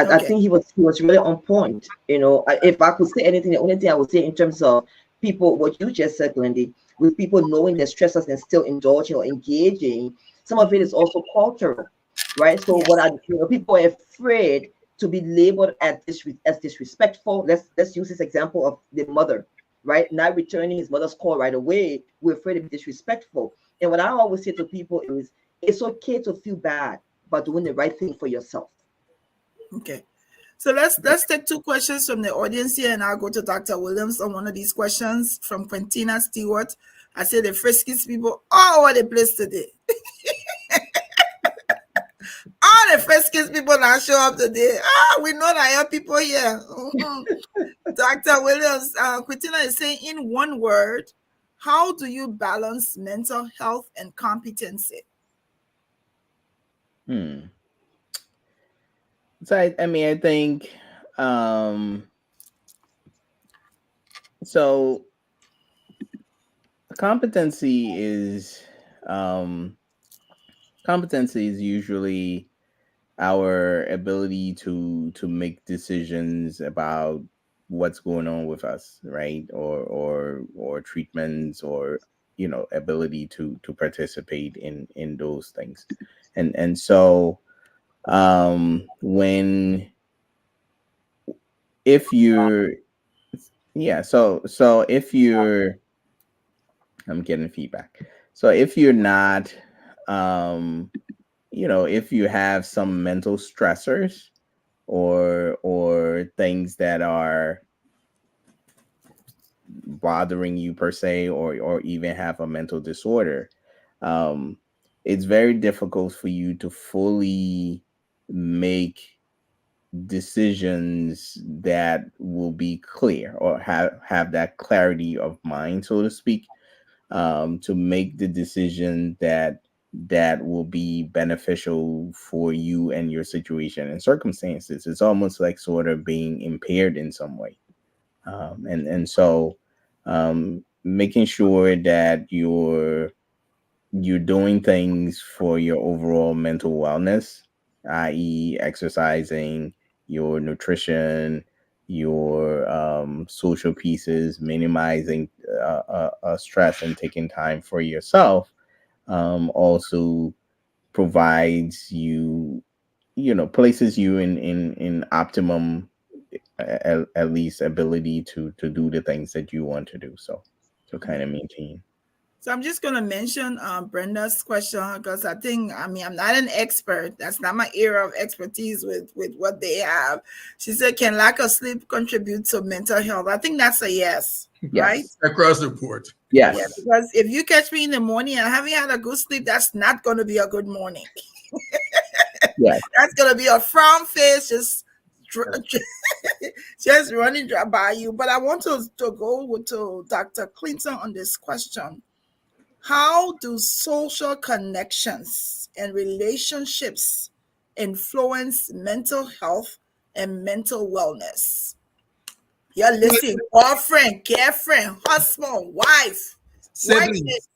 I think he was really on point. If I could say anything, the only thing I would say in terms of people, what you just said, Glendy, with people knowing their stresses and still indulging or engaging, some of it is also cultural, right? So people are afraid to be labeled as disrespectful. Let's use this example of the mother, right? Not returning his mother's call right away. We're afraid to be disrespectful. And what I always say to people is, it's okay to feel bad about doing the right thing for yourself. Okay. So let's take two questions from the audience here, and I'll go to Dr. Williams on one of these questions from Quintina Stewart. I say the friskiest people all over the place today. All the friskiest people that show up today. We know that I have people here. Dr. Williams, Quintina is saying, in one word, how do you balance mental health and competency? So I mean, I think so competency is usually our ability to make decisions about what's going on with us, right? Or treatments, or ability to participate in those things. And so when if you're so if you're I'm getting feedback. So if you're not if you have some mental stressors or things that are bothering you per se, or even have a mental disorder, it's very difficult for you to fully make decisions that will be clear, or have that clarity of mind, so to speak, to make the decision that will be beneficial for you and your situation and circumstances. It's almost like sort of being impaired in some way. So making sure that you're doing things for your overall mental wellness, i.e., exercising, your nutrition, your social pieces, minimizing stress, and taking time for yourself, also provides you, places you in optimum, at least, ability to do the things that you want to do. So kind of maintain. So I'm just going to mention Brenda's question, because I'm not an expert. That's not my area of expertise with what they have. She said, can lack of sleep contribute to mental health? I think that's a yes, right? Across the board. Yes. Yeah, because if you catch me in the morning and I haven't had a good sleep, that's not going to be a good morning. Yes. That's going to be a frown face, just running by you. But I want to go to Dr. Clinton on this question. How do social connections and relationships influence mental health and mental wellness? You're listening, boyfriend, girlfriend, husband, wife, siblings,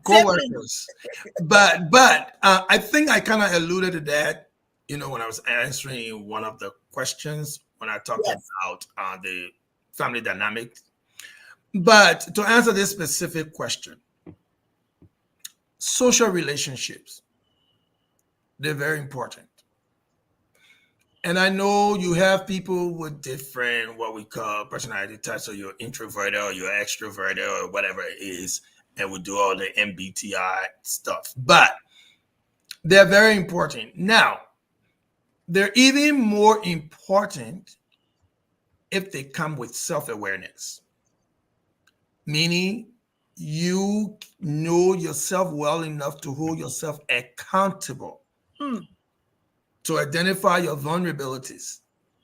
co-workers. But I think I kind of alluded to that, when I was answering one of the questions when I talked about the family dynamic. But to answer this specific question, social relationships, they're very important. And I know you have people with different, what we call personality types, so you're introverted or you're extroverted or whatever it is, and we do all the MBTI stuff. But they're very important. Now, they're even more important if they come with self-awareness, meaning you know yourself well enough to hold yourself accountable, to identify your vulnerabilities,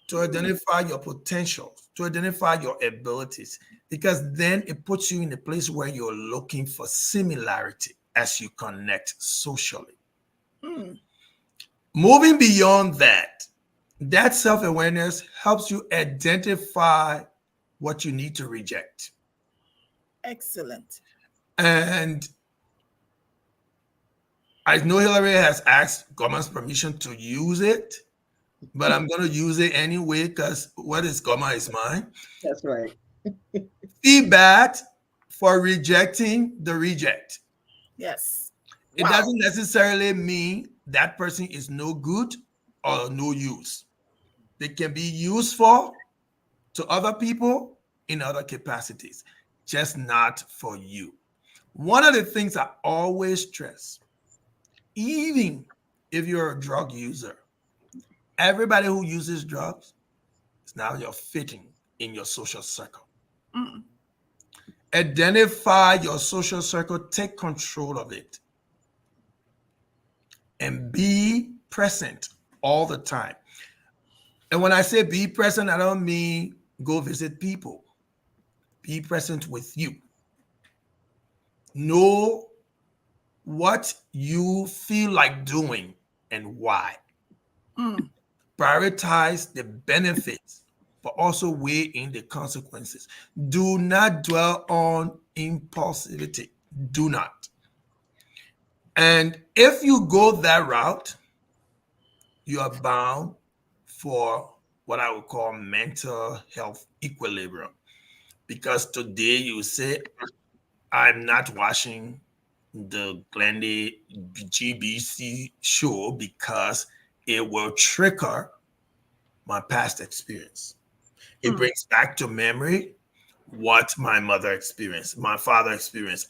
to identify your potentials, to identify your abilities, because then it puts you in a place where you're looking for similarity as you connect socially. Moving beyond that, that self-awareness helps you identify what you need to reject. Excellent. And I know Hillary has asked Goumah's permission to use it. but I'm going to use it anyway because what is Goumah is mine. That's right. Feedback for rejecting the reject. Yes. It Wow. doesn't necessarily mean that person is no good or no use. They can be useful to other people in other capacities, just not for you. One of the things I always stress, even if you're a drug user, everybody who uses drugs is now you're fitting in your social circle. Mm. Identify your social circle, take control of it, and be present all the time. And when I say be present, I don't mean go visit people. Be present with you. Know what you feel like doing and why. Mm. Prioritize the benefits, but also weigh in the consequences. Do not dwell on impulsivity. Do not. And if you go that route, you are bound for what I would call mental health equilibrium. Because today you say, I'm not watching the Glende GeesBeeCee show because it will trigger my past experience. It Mm. brings back to memory what my mother experienced, my father experienced.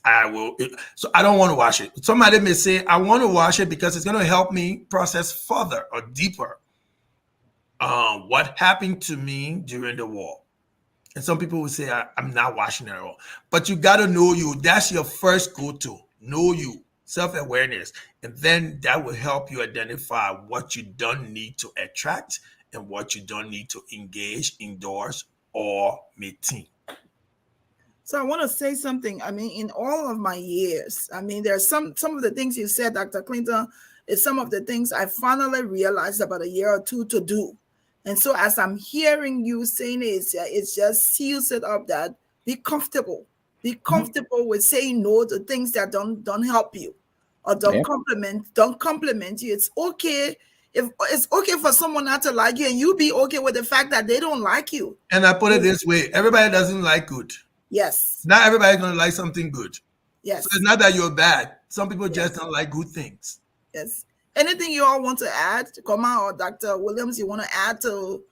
So I don't want to watch it. Somebody may say, I want to watch it because it's going to help me process further or deeper what happened to me during the war. And some people will say, I'm not watching it at all. But you got to know you. That's your first go to. Know you, self awareness. And then that will help you identify what you don't need to attract and what you don't need to engage, endorse, or maintain. So I want to say something. I mean, in all of my years, I mean, there's some of the things you said, Dr. Clinton, is some of the things I finally realized about a year or two to do. And so as I'm hearing you saying it just seals it up that be comfortable. Be comfortable with saying no to things that don't help you or Yeah. don't compliment you. It's okay if it's okay for someone not to like you and you be okay with the fact that they don't like you. And I put it this way, everybody doesn't like good. Yes. Not everybody's going to like something good. So it's Yes. not that you're bad. Some people just Yes. don't like good things. Yes. Anything you all want to add, Goumah or Dr. Williams, you want to add to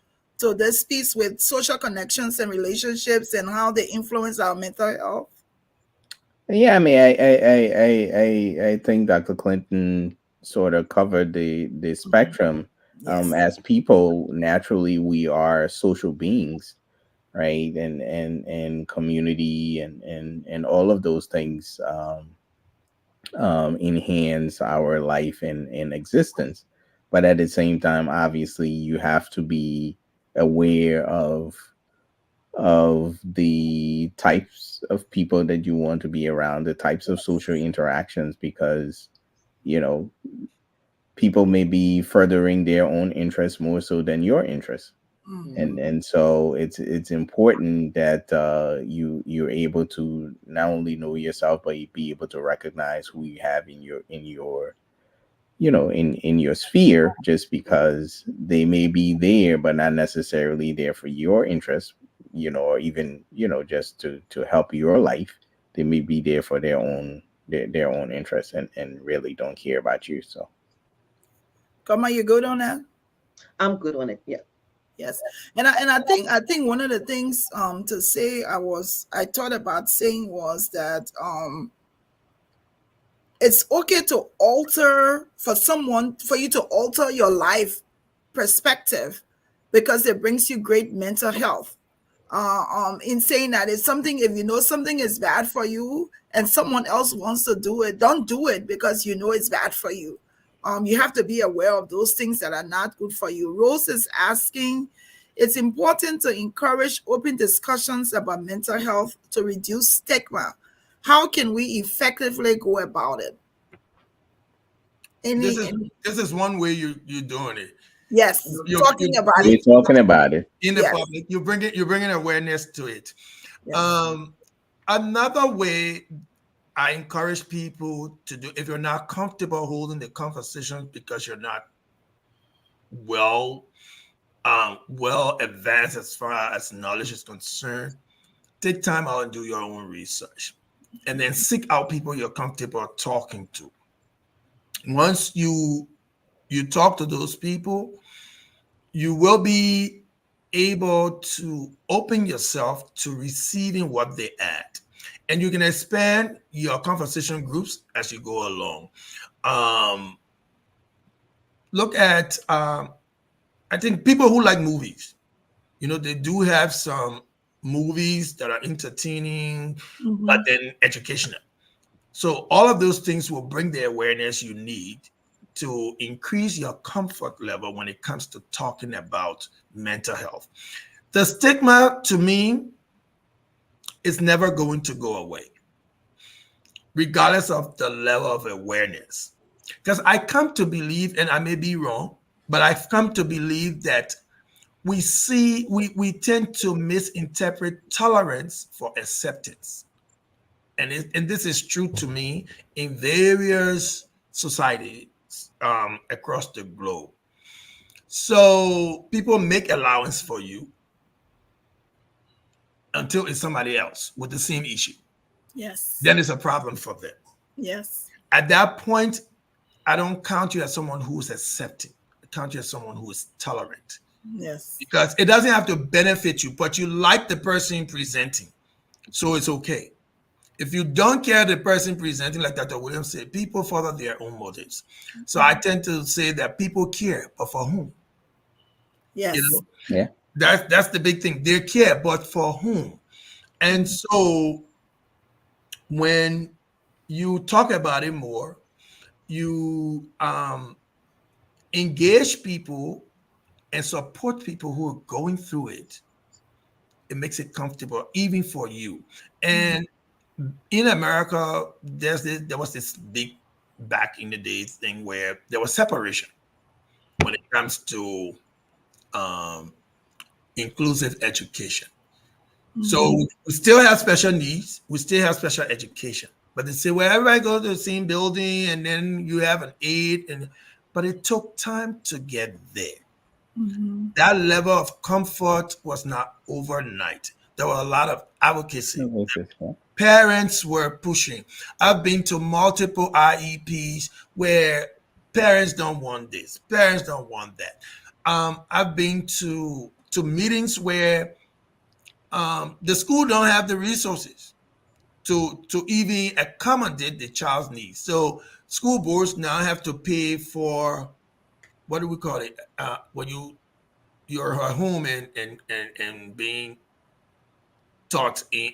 this piece with social connections and relationships and how they influence our mental health? Yeah, I mean, I think Dr. Clinton sort of covered the spectrum. Yes. As people, naturally, we are social beings, right? And community and all of those things enhance our life and existence. But at the same time, obviously, you have to be aware of the types of people that you want to be around, the types of social interactions, because you know people may be furthering their own interests more so than your interests. Mm-hmm. And so it's important that you're able to not only know yourself but be able to recognize who you have in your in your sphere, just because they may be there but not necessarily there for your interest, or even just to help your life. They may be there for their own interests and really don't care about you. So Goumah, you good on that? I'm good on it. Yeah. Yes. And I think one of the things to say I thought about saying was that it's okay to alter for you to alter your life perspective because it brings you great mental health. In saying that it's something, if you know something is bad for you and someone else wants to do it, don't do it because you know it's bad for you. You have to be aware of those things that are not good for you. Rose is asking, it's important to encourage open discussions about mental health to reduce stigma. How can we effectively go about it? This Any, is any this is one way you're doing it. yes, talking about we're it. talking about it. In the Yes, public, you're bringing awareness to it. yes. Another way I encourage people to do, if you're not comfortable holding the conversation because you're not well well advanced as far as knowledge is concerned, take time out and do your own research. And then seek out people you're comfortable talking to. Once you talk to those people, you will be able to open yourself to receiving what they add. And you can expand your conversation groups as you go along. Um, Look at, I think people who like movies, they do have some movies that are entertaining, but then educational. So all of those things will bring the awareness you need to increase your comfort level when it comes to talking about mental health. The stigma, to me, is never going to go away, regardless of the level of awareness. Because I come to believe, and I may be wrong, but I've come to believe that we tend to misinterpret tolerance for acceptance. And this is true to me in various societies across the globe. So people make allowance for you until it's somebody else with the same issue. Yes. Then it's a problem for them. Yes. At that point, I don't count you as someone who is accepting. I count you as someone who is tolerant. Yes. Because it doesn't have to benefit you, but you like the person presenting. So it's okay. If you don't care the person presenting, like Dr. Williams said, people follow their own motives. So I tend to say that people care, but for whom? Yes. Yeah. That's the big thing. They care, but for whom? And so when you talk about it more, you engage people and support people who are going through it. It makes it comfortable, even for you. And in America, there was this big back in the day thing where there was separation when it comes to inclusive education. So we still have special needs, we still have special education, but they say, well, everybody goes to the same building and then you have an aid, but it took time to get there. That level of comfort was not overnight. There were a lot of advocacy. Parents were pushing. I've been to multiple IEPs where parents don't want this, parents don't want that. I've been to meetings where the school don't have the resources to even accommodate the child's needs. So school boards now have to pay for, what do we call it? When you're at home and being taught in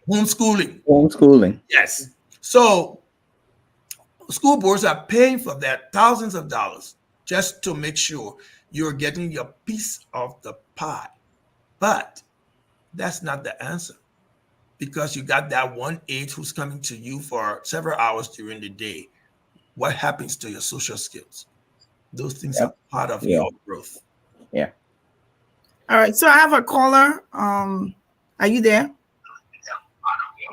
homeschooling. Homeschooling. Yes. So school boards are paying for that thousands of dollars just to make sure you're getting your piece of the pie. But that's not the answer, because you got that one aide who's coming to you for several hours during the day. What happens to your social skills? Those things are part of your growth. Yeah. All right. So I have a caller. Are you there?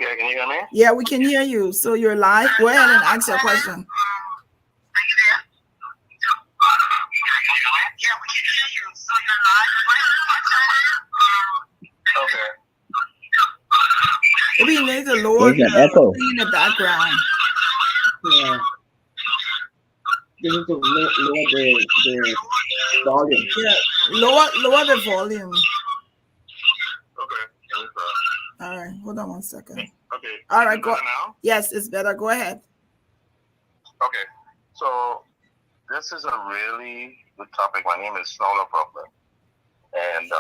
Yeah, can you hear me? Yeah, we can hear you. So you're live. Go ahead and ask your question. Okay. Maybe you need to lower There's an echo in the background. Yeah. You need to lower the volume. Yeah, lower the volume. Okay. All right, hold on one second. Okay. All right, go now. Yes, it's better. Go ahead. Okay. So this is a really good topic. My name is Snowler Brooklyn, and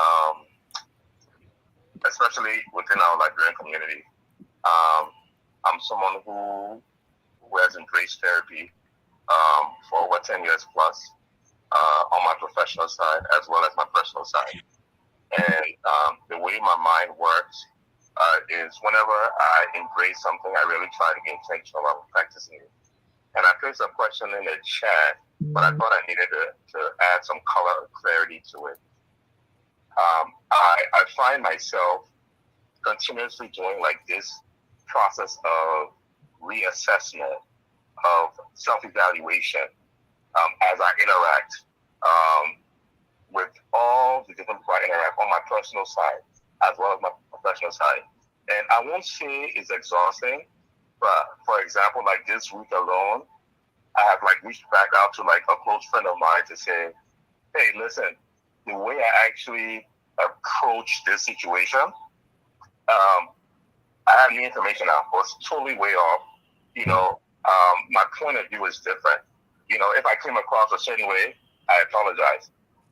especially within our Liberian community, I'm someone who has embraced therapy for over 10 years plus on my professional side as well as my personal side. And the way my mind works is whenever I embrace something, I really try to get intentional about practicing it. And I placed a question in the chat, but I thought I needed to add some color or clarity to it. I find myself continuously doing like this process of reassessment, of self-evaluation as I interact with all personal side as well as my professional side. And I won't say it's exhausting, but for example, like this week alone, I have like reached back out to like a close friend of mine to say, hey, listen, the way I actually approach this situation, I have new information now, but it's totally way off. You know, my point of view is different. You know, if I came across a certain way, I apologize.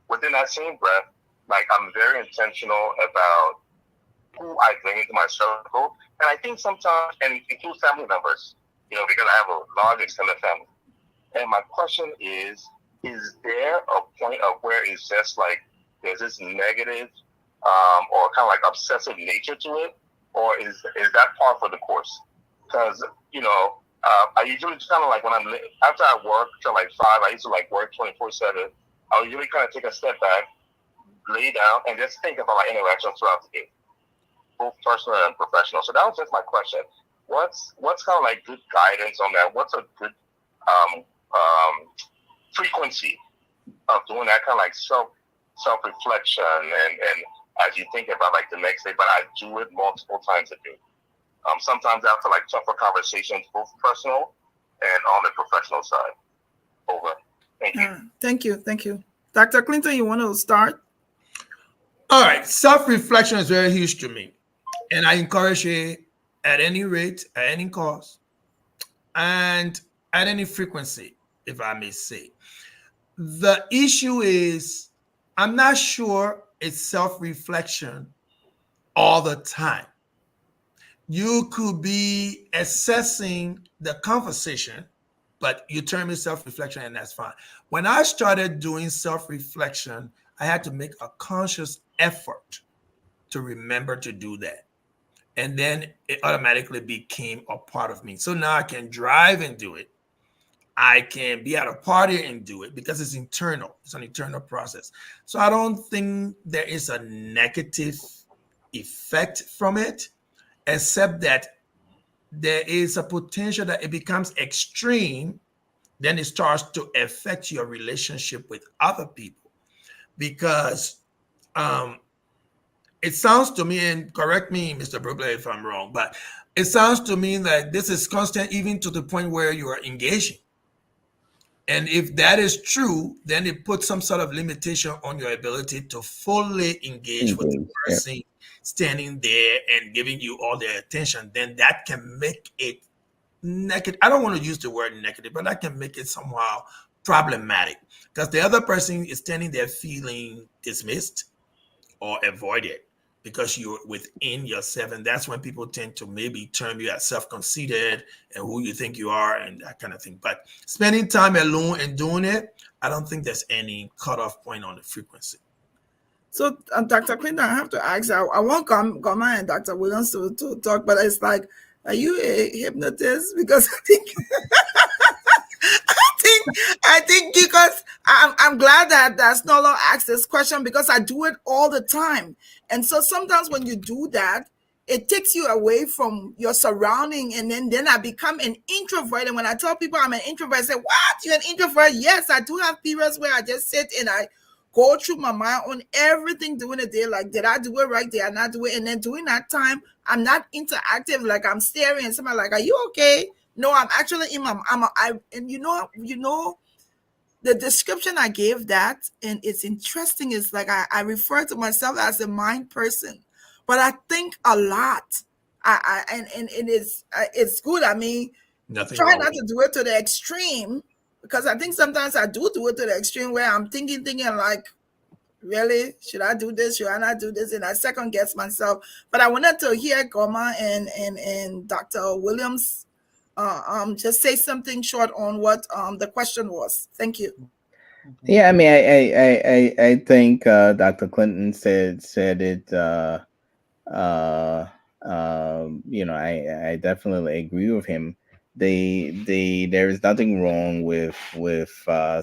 Within that same breath, like I'm very intentional about who I bring into my circle. And I think sometimes, and it includes family members, you know, because I have a large extended family. And my question is there a point of where it's just like there's this negative or kind of like obsessive nature to it? Or is that par for the course? Because, you know, I usually just kind of like when after I work till like 5, I used to like work 24/7. I'll usually kind of take a step back, lay down, and just think about my interactions throughout the day, both personal and professional. So that was just my question. What's kind of like good guidance on that? What's a good frequency of doing that kind of like self reflection and as you think about like the next day? But I do it multiple times a day. Sometimes after like tougher conversations, both personal and on the professional side. Over. Thank you. Thank you. Dr. Clinton, you want to start? All right. Self-reflection is very huge to me. And I encourage it at any rate, at any cost, and at any frequency, if I may say. The issue is, I'm not sure it's self-reflection all the time. You could be assessing the conversation, but you term it self-reflection, and that's fine. When I started doing self-reflection, I had to make a conscious effort to remember to do that. And then it automatically became a part of me. So now I can drive and do it. I can be at a party and do it because it's internal. It's an internal process. So I don't think there is a negative effect from it, except that there is a potential that it becomes extreme. Then it starts to affect your relationship with other people. Because it sounds to me, and correct me, Mr. Brooklyn, if I'm wrong, but it sounds to me that this is constant, even to the point where you are engaging. And if that is true, then it puts some sort of limitation on your ability to fully engage with the person standing there and giving you all their attention. Then that can make it negative. I don't want to use the word negative, but that can make it somehow problematic because the other person is standing there feeling dismissed or avoided because you're within yourself. And that's when people tend to maybe term you as self-conceited and who you think you are and that kind of thing. But spending time alone and doing it, I don't think there's any cutoff point on the frequency. So, Dr. Clinton, I have to ask, I want Goumah and Dr. Williams to talk, but it's like, are you a hypnotist? Because I think because I'm glad that Snolo asked this question because I do it all the time. And so sometimes when you do that, it takes you away from your surrounding. And then I become an introvert. And when I tell people I'm an introvert, I say, what? You're an introvert? Yes, I do have periods where I just sit and I go through my mind on everything during the day. Like, did I do it right? Did I not do it? And then during that time, I'm not interactive. Like I'm staring and somebody like, are you okay? No, I'm actually in my, and you know, the description I gave that, and it's interesting, is like I refer to myself as a mind person, but I think a lot. And it's good. I mean, try not to do it to the extreme, because I think sometimes I do it to the extreme where I'm thinking like, really, should I do this? Should I not do this? And I second guess myself. But I wanted to hear Goumah and Dr. Williams just say something short on what the question was. Thank you. Yeah, I mean, I think Dr. Clinton said it. You know, I definitely agree with him. There is nothing wrong with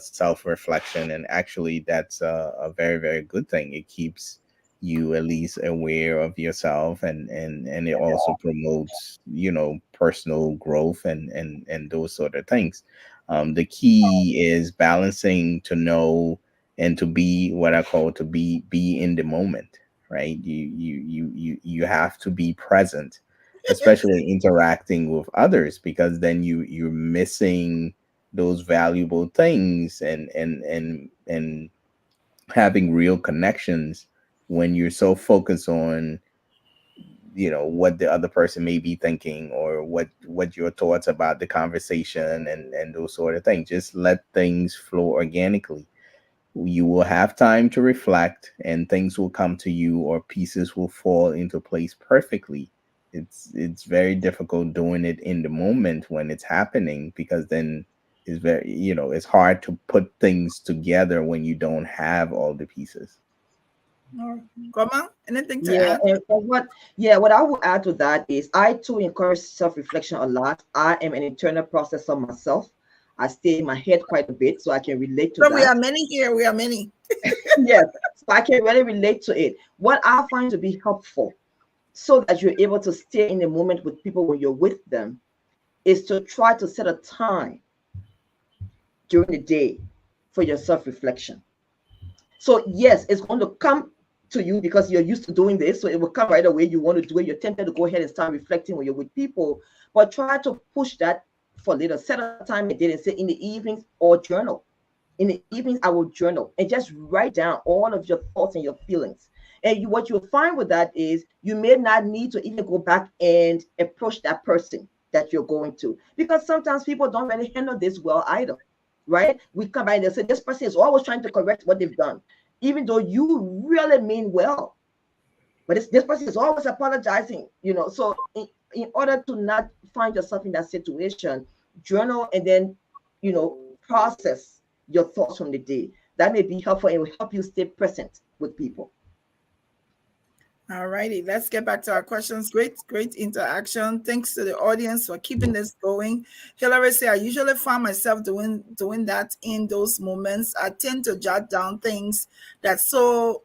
self-reflection, and actually, that's a very, very good thing. It keeps you at least aware of yourself, and it also promotes, you know, personal growth and those sort of things. The key is balancing to know and to be what I call to be in the moment. right? You have to be present, especially interacting with others, because then you're missing those valuable things, and having real connections when you're so focused on, what the other person may be thinking, or what your thoughts about the conversation, and those sort of things. Just let things flow organically. You will have time to reflect, and things will come to you, or pieces will fall into place perfectly. It's very difficult doing it in the moment when it's happening, because then it's hard to put things together when you don't have all the pieces. Goumah, anything to Yeah, add? and what I would add to that is I too encourage self-reflection a lot. I am an internal processor myself. I stay in my head quite a bit, so I can relate to So we are that. many here. We are many. Yes, so I can really relate to it. What I find to be helpful so that you're able to stay in the moment with people when you're with them is to try to set a time during the day for your self-reflection. So yes, it's going to come to you because you're used to doing this. So it will come right away. You want to do it. You're tempted to go ahead and start reflecting when you're with people, but try to push that for later. Set a time and say in the evenings, or journal. In the evenings, I will journal and just write down all of your thoughts and your feelings. And what you'll find with that is you may not need to even go back and approach that person that you're going to, because sometimes people don't really handle this well either, right? We come by and they say this person is always trying to correct what they've done, even though you really mean well. But this person is always apologizing, So in order to not find yourself in that situation, journal and then, process your thoughts from the day. That may be helpful and will help you stay present with people. All righty, let's get back to our questions. Great interaction. Thanks to the audience for keeping this going. Hillary said, I usually find myself doing that in those moments. I tend to jot down things that so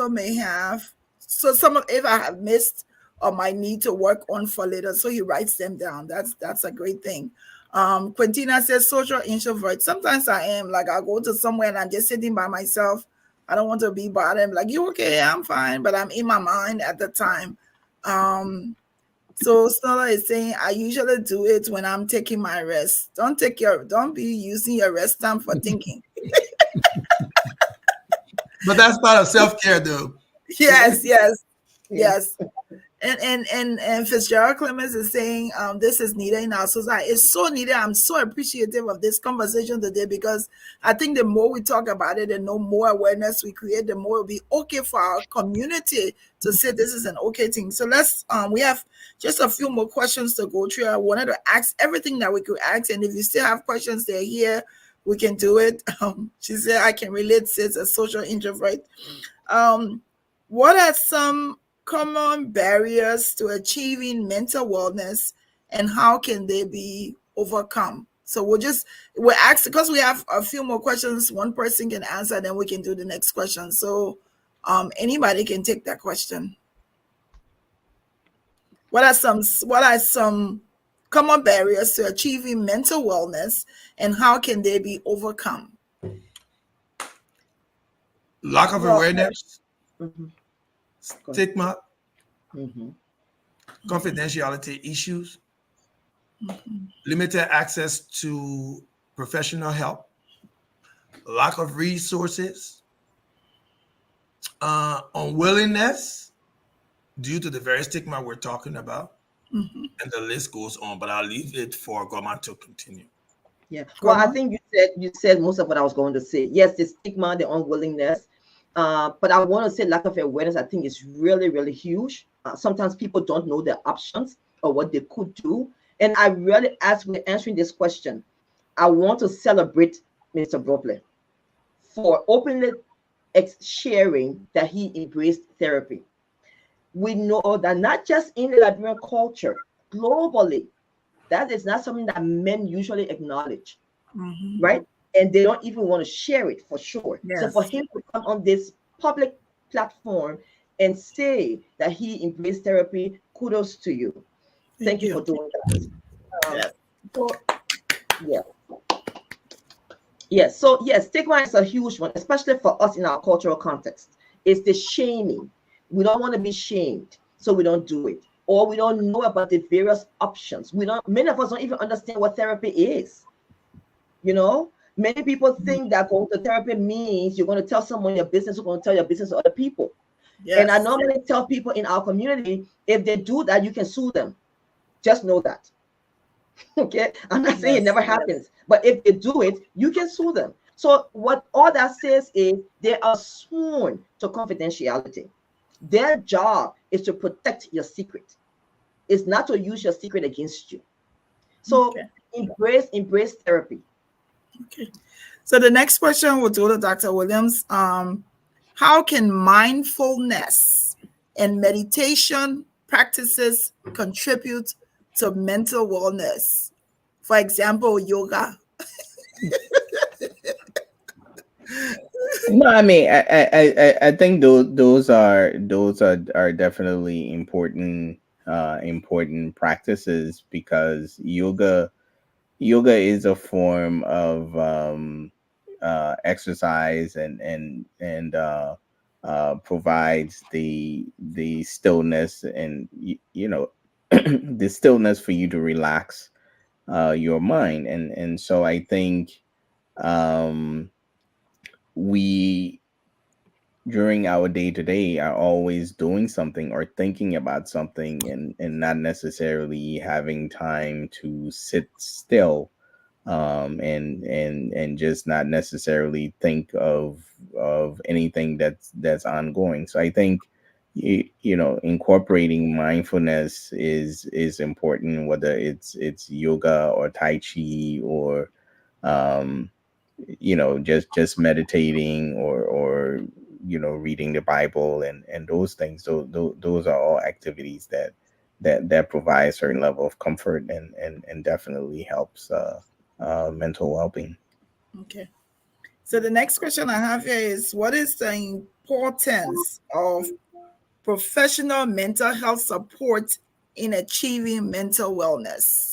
may have, some of if I have missed or might need to work on for later. So he writes them down. That's a great thing. Quintina says, social introvert. Sometimes I am, like, I'll go to somewhere and I'm just sitting by myself. I don't want to be bothered. Like, you okay? I'm fine, but I'm in my mind at the time. So Stella is saying, I usually do it when I'm taking my rest. Don't be using your rest time for thinking. But that's part of self-care, though. Yes. And Fitzgerald Clemens is saying, this is needed in our society. It's so needed. I'm so appreciative of this conversation today, because I think the more we talk about it and the more awareness we create, the more it'll be okay for our community to say this is an okay thing. So let's, we have just a few more questions to go through. I wanted to ask everything that we could ask. And if you still have questions, they're here. We can do it. She said, I can relate, says a social introvert. What are some common barriers to achieving mental wellness, and how can they be overcome? So we'll ask, because we have a few more questions. One person can answer, then we can do the next question. So anybody can take that question. What are some common barriers to achieving mental wellness, and how can they be overcome? Lack of awareness, Mm-hmm. stigma, Mm-hmm. confidentiality issues, limited access to professional help, lack of resources, unwillingness due to the very stigma we're talking about, and the list goes on. But I'll leave it for Goumah to continue. Yeah. Well, I think you said most of what I was going to say. Yes, the stigma, the unwillingness, but I want to say lack of awareness, I think, is really, really huge. Sometimes people don't know their options or what they could do. And I really, as we're answering this question, I want to celebrate Mr. Brobley for openly sharing that he embraced therapy. We know that not just in the Liberian culture, globally, that is not something that men usually acknowledge, right? And they don't even want to share it, for sure. Yes. So for him to come on this public platform and say that he embraced therapy, kudos to you. Thank you for doing that. So, yeah. Yes. So yes, stigma is a huge one, especially for us in our cultural context. It's the shaming. We don't want to be shamed, so we don't do it. Or we don't know about the various options. Many of us don't even understand what therapy is. Many people think that going to therapy means you're going to tell someone your business, you're going to tell your business to other people. And I Yes. normally tell people in our community, if they do that, you can sue them. Just know that. Okay. I'm not saying it never happens, but if they do it, you can sue them. So what all that says is they are sworn to confidentiality. Their job is to protect your secret. It's not to use your secret against you. So embrace therapy. Okay. So the next question will go to Dr. Williams. How can mindfulness and meditation practices contribute to mental wellness? For example, yoga. No, I mean, I think those are definitely important practices, because yoga is a form of exercise, and provides the stillness, and the stillness for you to relax your mind, and so I think um we, during our day to day, are always doing something or thinking about something, and not necessarily having time to sit still, and just not necessarily think of anything that's ongoing. So I think incorporating mindfulness is important, whether it's yoga or tai chi, or um just meditating, or reading the Bible, and those things. So those are all activities that provide a certain level of comfort, and definitely helps mental well-being. Okay. So the next question I have here is, what is the importance of professional mental health support in achieving mental wellness?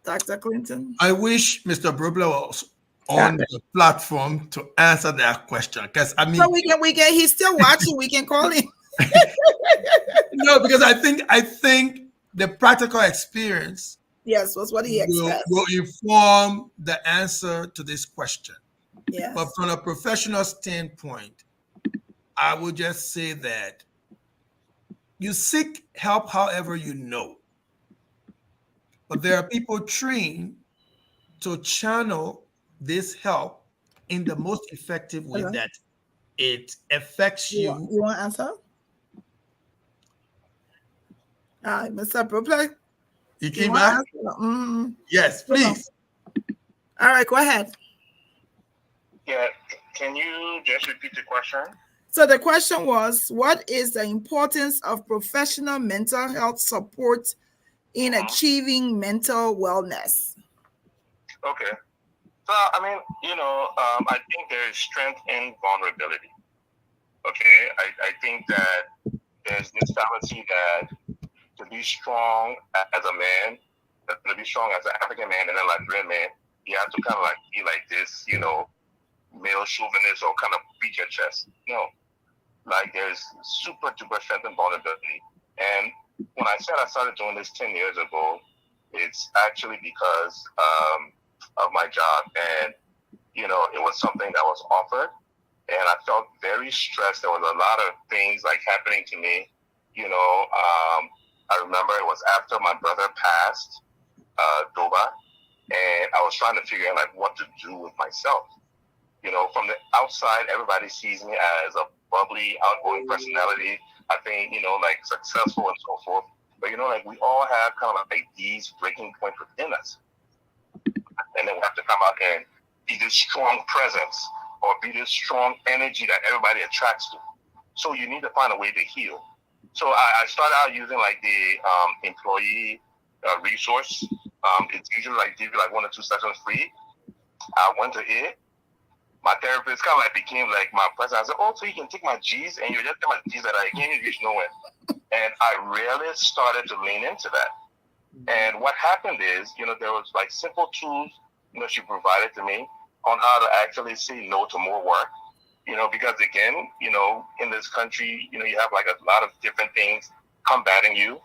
Dr. Clinton? I wish Mr. Brubler was on the platform to answer that question, because I mean, So we can. He's still watching. We can call him. no, because I think the practical experience Yes, was what he expressed. will inform the answer to this question. Yes. But from a professional standpoint, I would just say that you seek help however you know. But there are people trained to channel this help in the most effective way Hello? that it affects you. You want to answer? Mr. Brooklyn? You came back? Yes, please. All right, go ahead. Yeah, can you just repeat the question? So the question was, what is the importance of professional mental health support in achieving mental wellness? Okay. So, I mean, I think there is strength in vulnerability. Okay. I think that there's this fallacy that to be strong as a man, to be strong as an African man and a Liberian man, you have to kind of like be like this, male chauvinist, or kind of beat your chest. No. Like, there's super duper strength and vulnerability. And when I said I started doing this 10 years ago, it's actually because of my job. And, it was something that was offered. And I felt very stressed. There was a lot of things like happening to me. I remember it was after my brother passed, Goumah, and I was trying to figure out like what to do with myself. From the outside, everybody sees me as a bubbly, outgoing personality. I think, like successful and so forth. But, like we all have kind of like these breaking points within us. And then we have to come out and be this strong presence, or be this strong energy that everybody attracts to. So you need to find a way to heal. So I started out using like the employee resource. It's usually like give you like 1 or 2 sessions free. I went to it. My therapist kind of like became like my president. I said, "Oh, so you can take my G's and you just get my G's that I can't reach nowhere." And I really started to lean into that. And what happened is, there was like simple tools, she provided to me on how to actually say no to more work. because again, in this country, you have like a lot of different things combating you.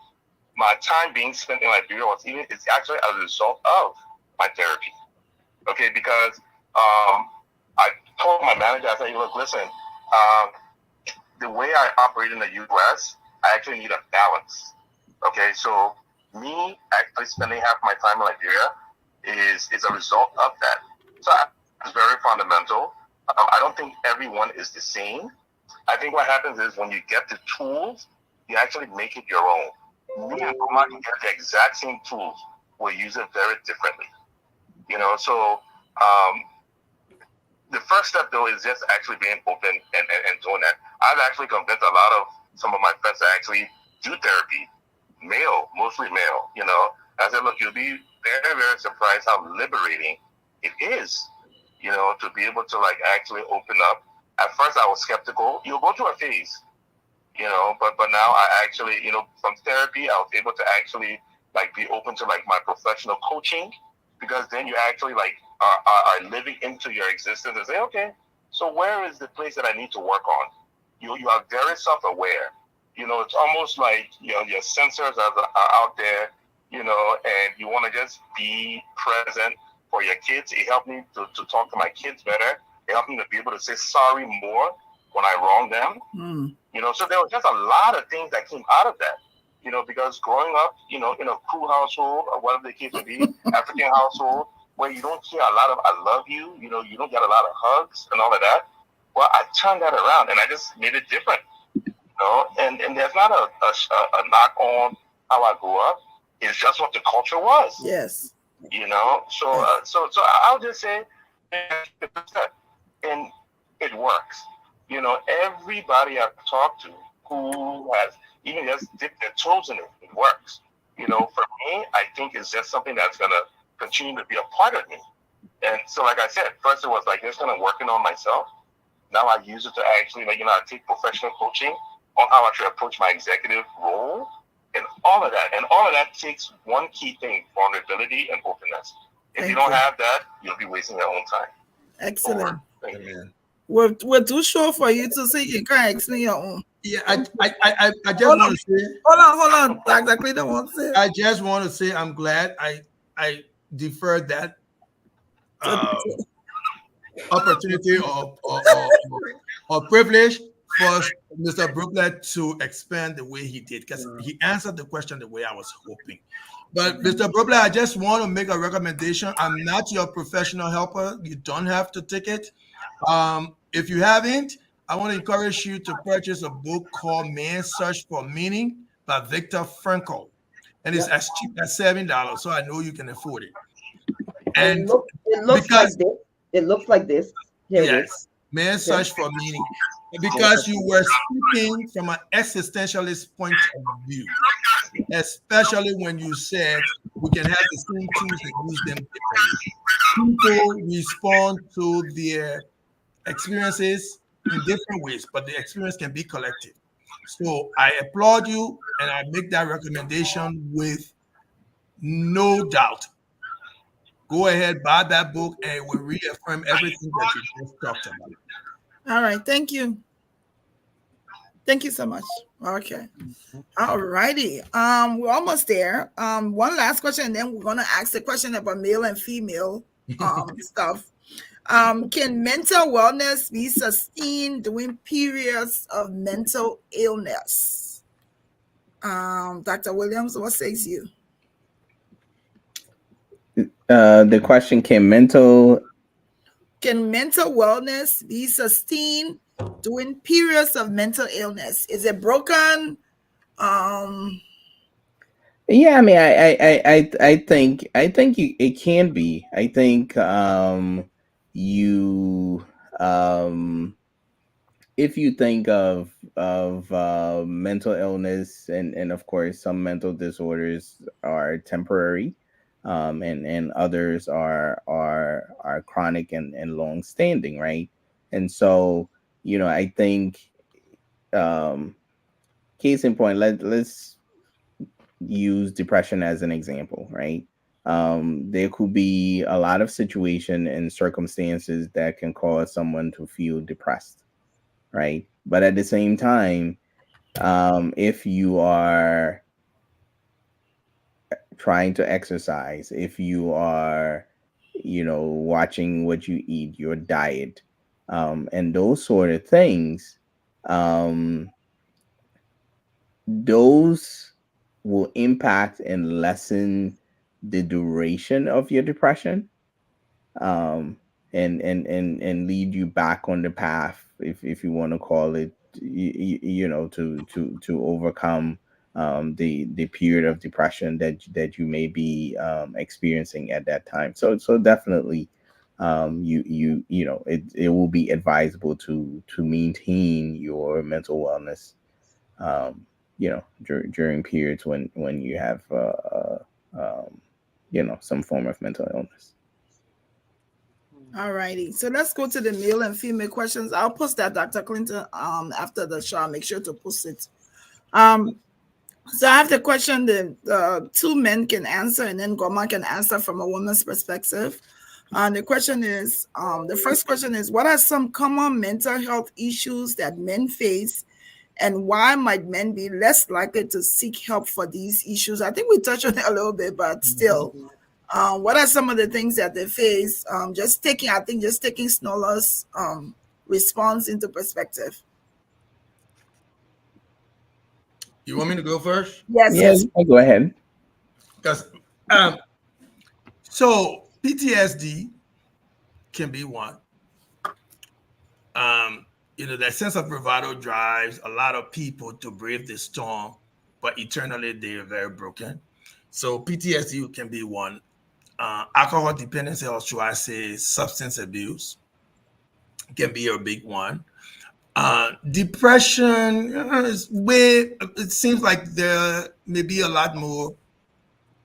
My time being spent in Liberia it's actually a result of my therapy. Okay, because I told my manager, I said, look, listen, the way I operate in the U.S., I actually need a balance. Okay, so me actually spending half my time in Liberia is a result of that. So it's very fundamental. I don't think everyone is the same. I think what happens is when you get the tools, you actually make it your own. Me and Goumah can get the exact same tools. We'll use it very differently. So the first step though is just actually being open and doing that. I've actually convinced a lot of some of my friends to actually do therapy, mostly male. I said, look, you'll be very, very surprised how liberating it is, to be able to like actually open up. At first I was skeptical. You'll go through a phase, but now I actually, from therapy, I was able to actually like be open to like my professional coaching, because then you actually like are living into your existence and say, okay, so where is the place that I need to work on? You are very self-aware. It's almost like your sensors are out there, and you want to just be present for your kids. It helped me to talk to my kids better. It helped me to be able to say sorry more when I wrong them. So there was just a lot of things that came out of that. Because growing up, in a cool household or whatever the case may be, African household, where you don't hear a lot of "I love you," you don't get a lot of hugs and all of that. Well, I turned that around and I just made it different. And there's not a knock on how I grew up. It's just what the culture was. Yes. So I'll just say, and it works. Everybody I've talked to who has even just dipped their toes in it, it works. For me, I think it's just something that's gonna continue to be a part of me. And so, like I said, first it was like just kind of working on myself. Now I use it to actually, I take professional coaching on how I should approach my executive role and all of that. And all of that takes one key thing: vulnerability and openness. If you don't have that, you'll be wasting your own time. Excellent. Amen. We're too short for you to say you can't explain your own. Yeah, I just want to say. Hold on. Dr. Clinton wants to say. I just want to say I'm glad I deferred that opportunity or privilege for Mr. Brooklet to expand the way he did, because he answered the question the way I was hoping. But Mr. Brooklet, I just want to make a recommendation. I'm not your professional helper. You don't have to take it. If you haven't, I want to encourage you to purchase a book called Man's Search for Meaning by Viktor Frankl. And it's as cheap as $7, so I know you can afford it. And it looks like this. It looks like this. Here it is. Man's Search for Meaning. Because you were speaking from an existentialist point of view, especially when you said we can have the same tools and use them differently. People respond to their experiences in different ways, but the experience can be collective. So I applaud you, and I make that recommendation with no doubt. Go ahead, buy that book, and it will reaffirm everything that you just talked about. All right, thank you. Thank you so much. Okay. All righty. We're almost there. One last question, and then we're gonna ask the question about male and female stuff. Can mental wellness be sustained during periods of mental illness? Dr. Williams, what says you? The question: Can mental wellness be sustained during periods of mental illness? Is it broken? Yeah, I mean, I think it can be. I think if you think of mental illness, and of course some mental disorders are temporary, and others are chronic and long standing, right? And so I think case in point, let's use depression as an example, right? There could be a lot of situation and circumstances that can cause someone to feel depressed. right? But at the same time, if you are trying to exercise, if you are, watching what you eat, your diet, and those sort of things, um, those will impact and lessen the duration of your depression, um, and lead you back on the path, if you want to call it, to overcome the period of depression that you may be experiencing at that time. So definitely, it will be advisable to maintain your mental wellness, during periods when you have some form of mental illness. All righty. So let's go to the male and female questions. I'll post that, Dr. Clinton, after the show. I'll make sure to post it. So I have the question that two men can answer, and then Goumah can answer from a woman's perspective. The question is, the first question is, what are some common mental health issues that men face, and why might men be less likely to seek help for these issues? I think we touched on it a little bit, but still, what are some of the things that they face? Just taking Snola's response into perspective. You want me to go first? Yes. Go ahead. Because so PTSD can be one. That sense of bravado drives a lot of people to brave the storm, but eternally they are very broken. So PTSD can be one. Alcohol dependency, or should I say substance abuse, can be a big one. Depression it seems like there may be a lot more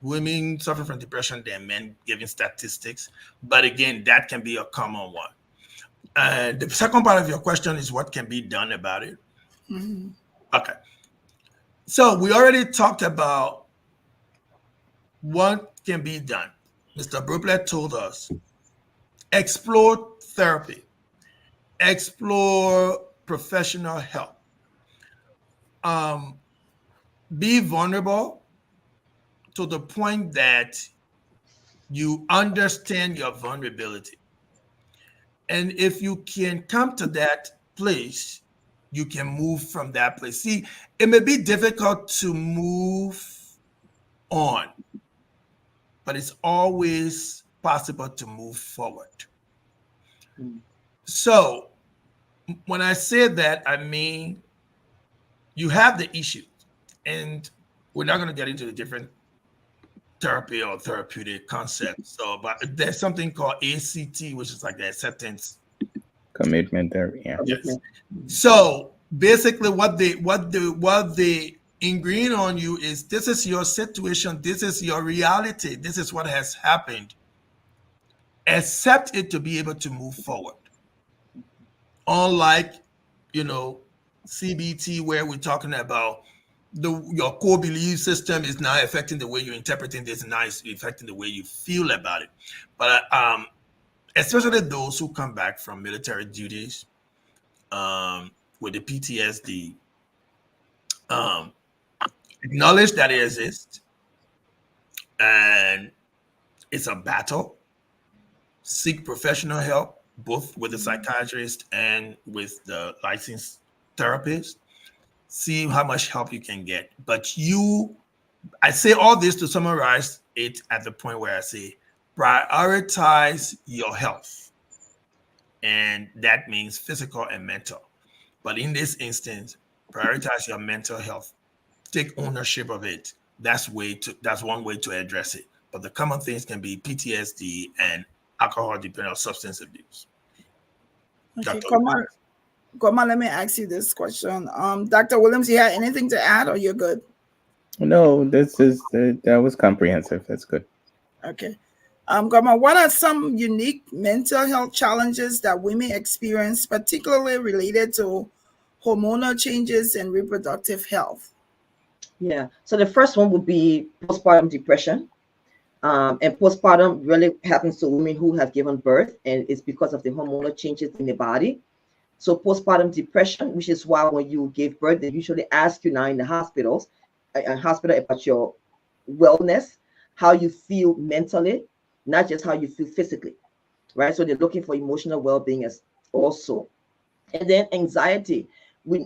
women suffering from depression than men, given statistics. But again, that can be a common one. The second part of your question is what can be done about it. Mm-hmm. Okay. So we already talked about what can be done. Mr. Bruplet told us, explore therapy, explore professional help. Be vulnerable to the point that you understand your vulnerability. And if you can come to that place, you can move from that place. See, it may be difficult to move on, but it's always possible to move forward. So when I say that, I mean, you have the issue, and we're not going to get into the different therapy or therapeutic concepts. So, but there's something called ACT, which is like the acceptance commitment therapy. Yeah. Yes. So basically, what they ingrain on you is, this is your situation, this is your reality, this is what has happened. Accept it to be able to move forward. Unlike, CBT, where we're talking about your core belief system is now affecting the way you're interpreting this, and now it's affecting the way you feel about it. But especially those who come back from military duties with the PTSD, acknowledge that it exists and it's a battle. Seek professional help, both with the psychiatrist and with the licensed therapist. See how much help you can get. But I say all this to summarize it at the point where I say, prioritize your health. And that means physical and mental. But in this instance, prioritize your mental health. Take ownership of it. That's one way to address it. But the common things can be PTSD and alcohol dependent substance abuse. Okay, Goumah, let me ask you this question. Dr. Williams, you have anything to add, or you're good? No, that was comprehensive. That's good. Okay. Goumah, what are some unique mental health challenges that women experience, particularly related to hormonal changes and reproductive health? Yeah. So the first one would be postpartum depression. And postpartum really happens to women who have given birth, and it's because of the hormonal changes in the body. So postpartum depression, which is why when you give birth, they usually ask you now in the hospitals, hospital about your wellness, how you feel mentally, not just how you feel physically, right? So they're looking for emotional well-being as also. And then anxiety.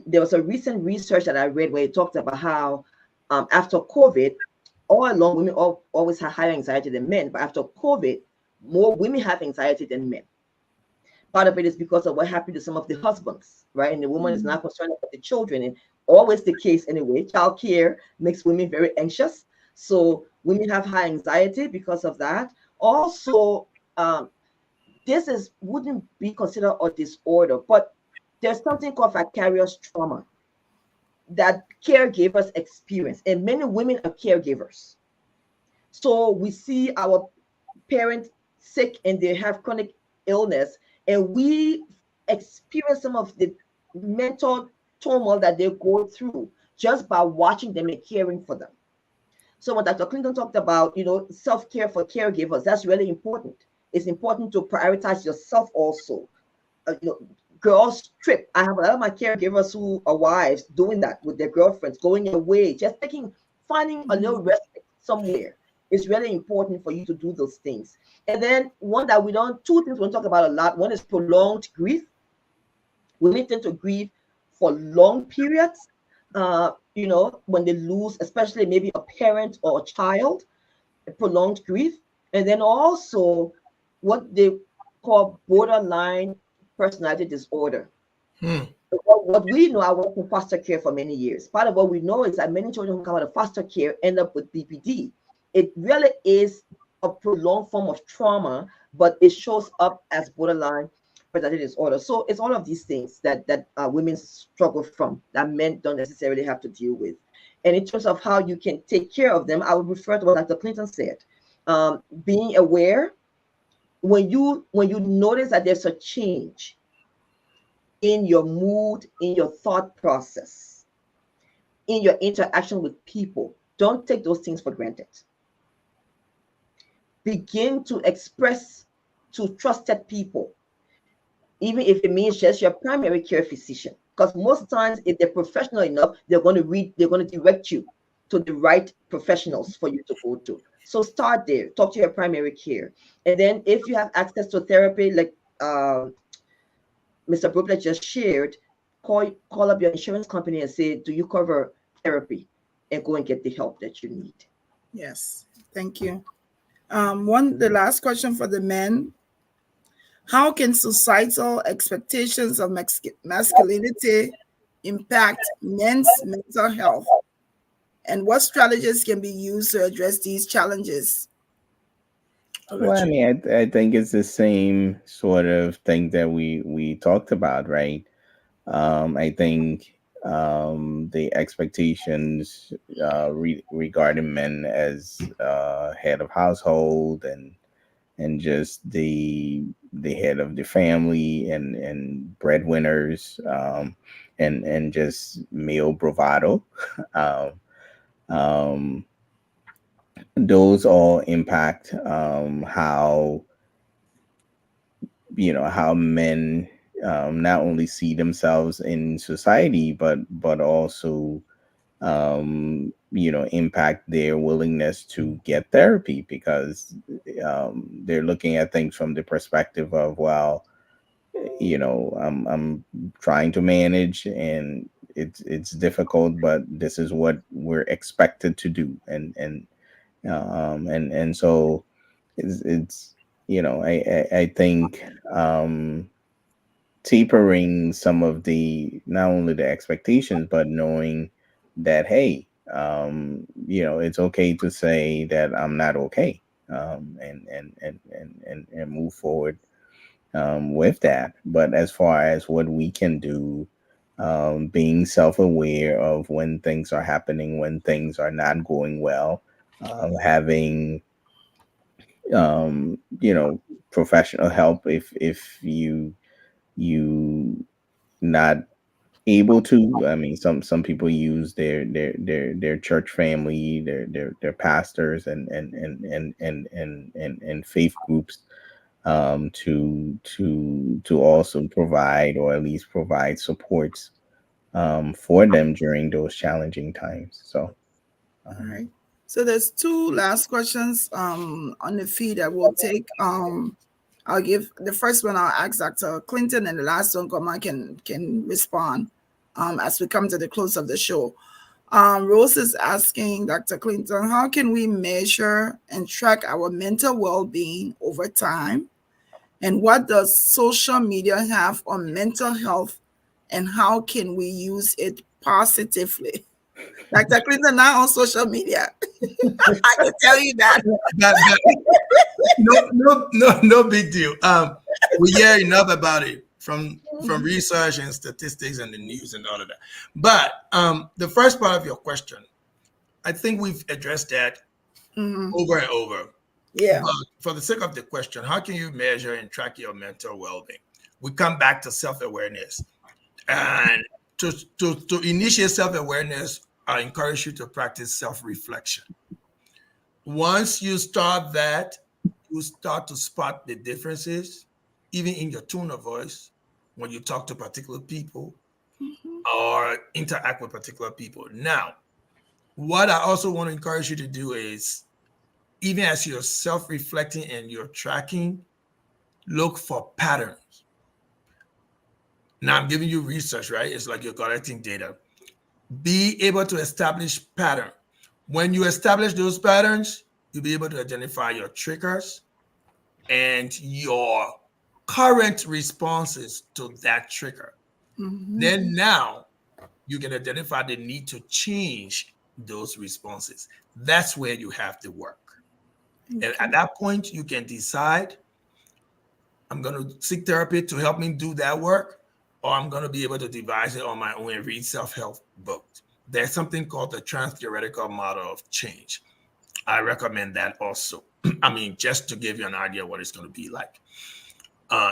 There was a recent research that I read where it talked about how after COVID, all along women always have higher anxiety than men, but after COVID, more women have anxiety than men. Part of it is because of what happened to some of the husbands, right? And the woman is not concerned about the children. And always the case anyway. Child care makes women very anxious. So women have high anxiety because of that. Also, this wouldn't be considered a disorder, but there's something called vicarious trauma that caregivers experience, and many women are caregivers. So we see our parents sick and they have chronic illness, and we experience some of the mental turmoil that they go through just by watching them and caring for them. So when Dr. Clinton talked about, self-care for caregivers, that's really important. It's important to prioritize yourself also. Girls trip. I have a lot of my caregivers who are wives doing that with their girlfriends, going away, just finding a little rest somewhere. It's really important for you to do those things. And then two things we don't talk about a lot. One is prolonged grief. Women tend to grieve for long periods. When they lose, especially maybe a parent or a child, prolonged grief. And then also what they call borderline personality disorder. What we know, I worked in foster care for many years. Part of what we know is that many children who come out of foster care end up with BPD. It really is a prolonged form of trauma, but it shows up as borderline personality disorder. So it's all of these things that women struggle from that men don't necessarily have to deal with. And in terms of how you can take care of them, I would refer to what Dr. Clinton said. Being aware, when you notice that there's a change in your mood, in your thought process, in your interaction with people, don't take those things for granted. Begin to express to trusted people, even if it means just your primary care physician. Because most times, if they're professional enough, they're going to direct you to the right professionals for you to go to. So start there. Talk to your primary care. And then if you have access to therapy, like Mr. Brooklyn just shared, call up your insurance company and say, do you cover therapy? And go and get the help that you need. Yes, thank you. The last question for the men. How can societal expectations of masculinity impact men's mental health? And what strategies can be used to address these challenges? Well, I mean, I think it's the same sort of thing that we talked about, right? I think the expectations regarding men as head of household and just the head of the family and breadwinners, and just male bravado. um, um, those all impact how men not only see themselves in society, but also impact their willingness to get therapy, because they're looking at things from the perspective of, well, I'm trying to manage, and it's difficult, but this is what we're expected to do, and so it's I think tapering some of the, not only the expectations, but knowing that, hey, it's okay to say that I'm not okay, and move forward with that. But as far as what we can do, being self-aware of when things are happening, when things are not going well, having professional help if you not able to. I mean, some people use their church family, their pastors and faith groups to also provide, or at least provide supports for them during those challenging times. So, All right. So there's two last questions on the feed that we'll take. I'll give the first one. I'll ask Dr. Clinton, and the last one, Goumah can respond as we come to the close of the show. Rose is asking Dr. Clinton, how can we measure and track our mental well-being over time? And what does social media have on mental health, and how can we use it positively? Dr. Clinton, not on social media. I can tell you that. No big deal. We hear enough about it from research and statistics and the news and all of that. But the first part of your question, I think we've addressed that over and over. Yeah. But for the sake of the question, how can you measure and track your mental well-being? We come back to self-awareness. And to initiate self-awareness, I encourage you to practice self-reflection. Once you start that, you start to spot the differences, even in your tone of voice, when you talk to particular people or interact with particular people. Now, what I also want to encourage you to do is, even as you're self-reflecting and you're tracking, look for patterns. Now, I'm giving you research, right? It's like you're collecting data. Be able to establish pattern. When you establish those patterns, you'll be able to identify your triggers and your current responses to that trigger. Then now you can identify the need to change those responses. That's where you have to work. And at that point, you can decide, I'm going to seek therapy to help me do that work, or I'm going to be able to devise it on my own and read self-help books. There's something called the trans-theoretical model of change. I recommend that also. I mean, just to give you an idea of what it's going to be like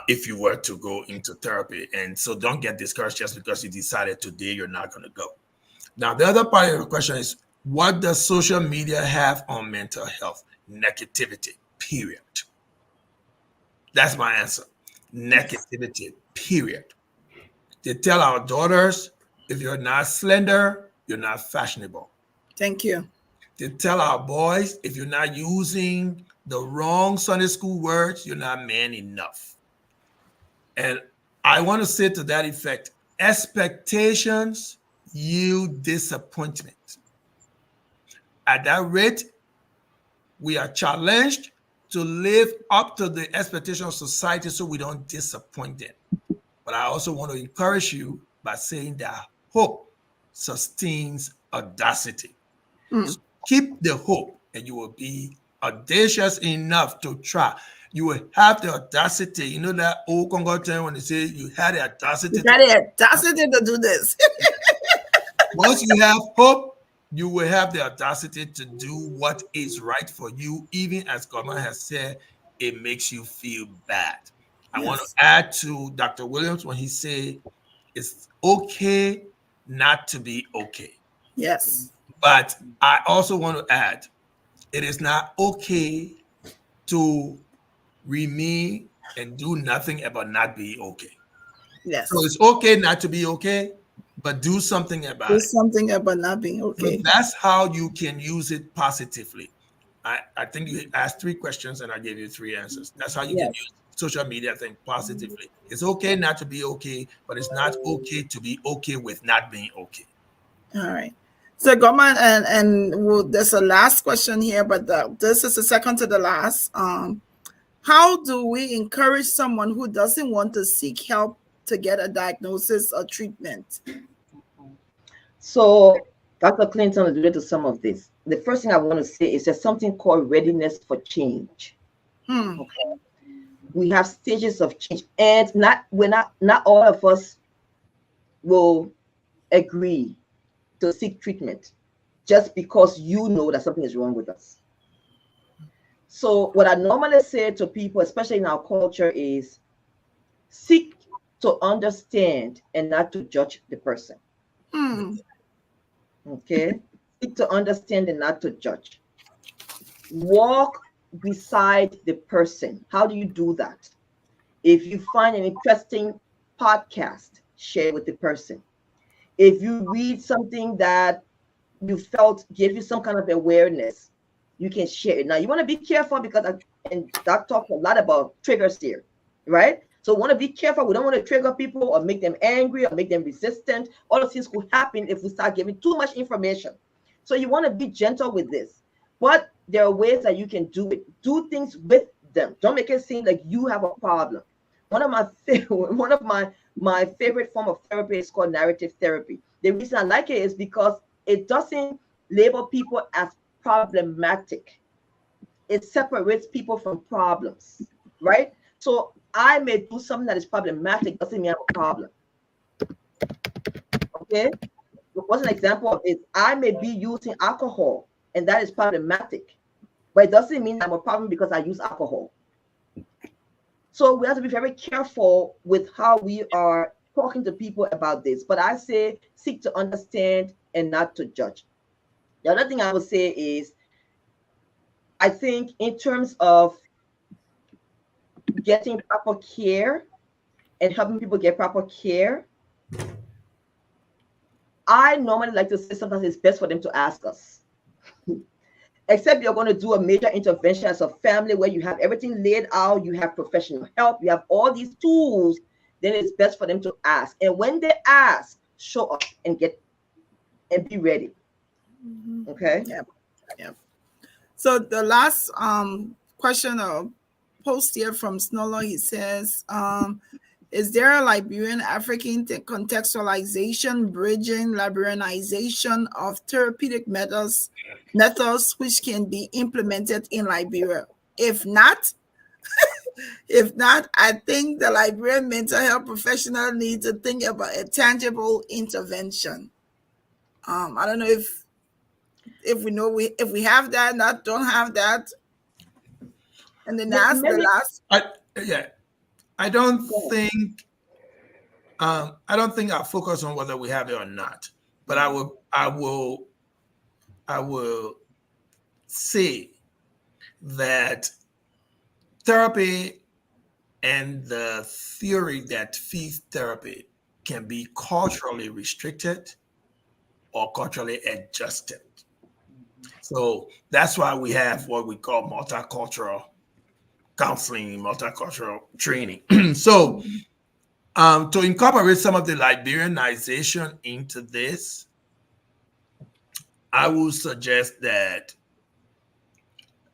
if you were to go into therapy. And so don't get discouraged just because you decided today you're not going to go. Now, the other part of your question is, what does social media have on mental health? Negativity, period. That's my answer. Negativity, period. They tell our daughters, if you're not slender, you're not fashionable. Thank you. They tell our boys, if you're not using the wrong Sunday school words, you're not man enough. And I want to say to that effect, expectations yield disappointment. At that rate, we are challenged to live up to the expectations of society so we don't disappoint them. But I also want to encourage you by saying that hope sustains audacity. So keep the hope, and you will be audacious enough to try. You will have the audacity. You know that old Congo term when they say you had the audacity. You got the audacity to do this. Once you have hope, you will have the audacity to do what is right for you, even as Goumah has said, it makes you feel bad. I want to add to Dr. Williams when he said it's okay not to be okay. Yes. But I also want to add, it is not okay to remain and do nothing about not being okay. Yes. So it's okay not to be okay, but do something about it. Do something about not being okay. So that's how you can use it positively. I think you asked 3 questions and I gave you 3 answers. That's how you can use social media thing positively. It's okay not to be okay, but it's not okay to be okay with not being okay. All right. So Goumah, and there's a last question here, but this is the second to the last. How do we encourage someone who doesn't want to seek help to get a diagnosis or treatment? So Dr. Clinton alluded to some of this. The first thing I want to say is there's something called readiness for change. Okay. We have stages of change, and not all of us will agree to seek treatment just because you know that something is wrong with us. So what I normally say to people, especially in our culture, is seek to understand and not to judge the person. Okay? Seek to understand and not to judge. Walk beside the person. How do you do that? If you find an interesting podcast, share it with the person. If you read something that you felt gave you some kind of awareness, you can share it. Now you want to be careful because and Doc talked a lot about triggers here, right? So want to be careful. We don't want to trigger people or make them angry or make them resistant. All those things could happen if we start giving too much information. So you want to be gentle with this, but there are ways that you can do it. Do things with them. Don't make it seem like you have a problem. One of my favorite form of therapy is called narrative therapy. The reason I like it is because it doesn't label people as problematic. It separates people from problems, right? So I may do something that is problematic, doesn't mean I have a problem. Okay? What's an example of this? I may be using alcohol, and that is problematic, but it doesn't mean I'm a problem because I use alcohol. So we have to be very careful with how we are talking to people about this. But I say seek to understand and not to judge. The other thing I would say is, I think in terms of getting proper care and helping people get proper care, I normally like to say sometimes it's best for them to ask us. Except you're going to do a major intervention as a family where you have everything laid out, you have professional help, you have all these tools, then it's best for them to ask. And when they ask, show up and be ready. Okay? Yeah. So the last question or post here from Snolo, he says, is there a Liberian African contextualization, bridging, Liberianization of therapeutic methods which can be implemented in Liberia? If not, I think the Liberian mental health professional needs to think about a tangible intervention. I don't know if we know if we have that, not don't have that. And then that's the last. I don't think I'll focus on whether we have it or not, but I will say that therapy and the theory that feeds therapy can be culturally restricted or culturally adjusted. So that's why we have what we call multicultural counseling, multicultural training. So to incorporate some of the Liberianization into this, I would suggest that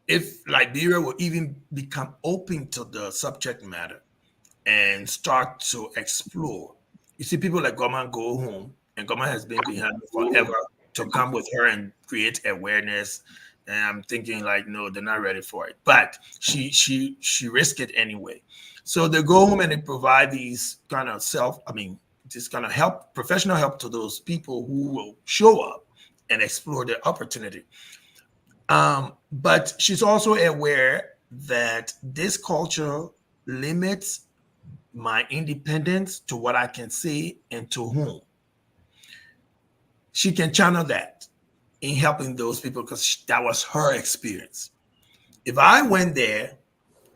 if Liberia will even become open to the subject matter and start to explore, you see people like Goumah go home, and Goumah has been behind forever to come with her and create awareness. And I'm thinking like, no, they're not ready for it. But she risked it anyway. So they go home and they provide these kind of this kind of help, professional help to those people who will show up and explore the opportunity. But she's also aware that this culture limits my independence to what I can say and to whom. She can channel that in helping those people because that was her experience. If I went there,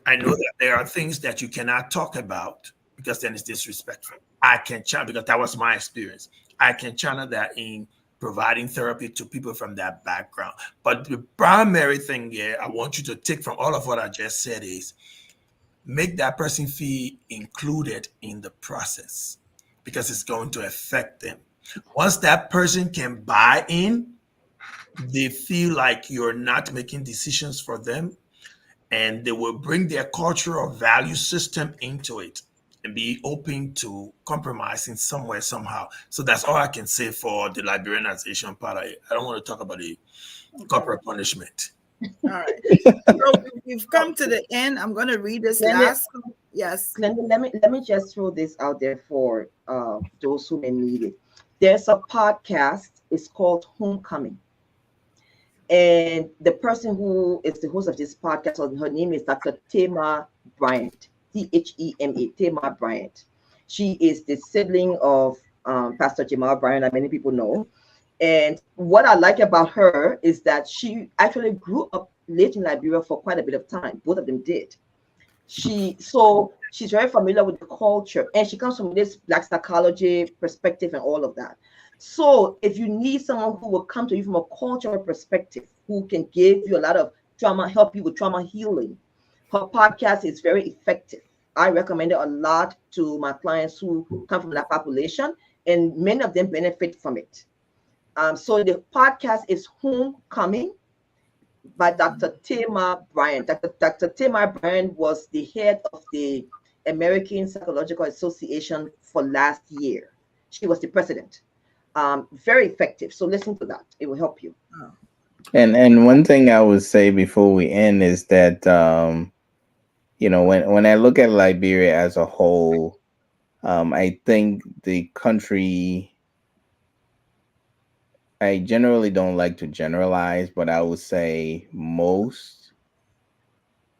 I know that there are things that you cannot talk about because then it's disrespectful. I can channel, because that was my experience. I can channel that in providing therapy to people from that background. But the primary thing here I want you to take from all of what I just said is make that person feel included in the process because it's going to affect them. Once that person can buy in, they feel like you're not making decisions for them, and they will bring their cultural value system into it and be open to compromising somewhere, somehow. So that's all I can say for the Liberianization part of it. I don't want to talk about the corporate punishment. All right. So we've come to the end. I'm going to read this last. Yes. Glenda, let me just throw this out there for those who may need it. There's a podcast. It's called Homecoming. And the person who is the host of this podcast, her name is Dr. Tamar Bryant, Thema, Tamar Bryant. She is the sibling of Pastor Jamal Bryant, that many people know. And what I like about her is that she actually grew up lived in Liberia for quite a bit of time. Both of them did. She's very familiar with the culture, and she comes from this Black psychology perspective and all of that. So if you need someone who will come to you from a cultural perspective, who can give you a lot of trauma, help you with trauma healing, her podcast is very effective. I recommend it a lot to my clients who come from that population, and many of them benefit from it. So the podcast is Homecoming by Dr. Tamar Bryant. Dr. Tamar Bryant was the head of the American Psychological Association for last year. She was the president. Very effective. So listen to that. It will help you. And one thing I would say before we end is that when I look at Liberia as a whole, I think the country, I generally don't like to generalize, but I would say most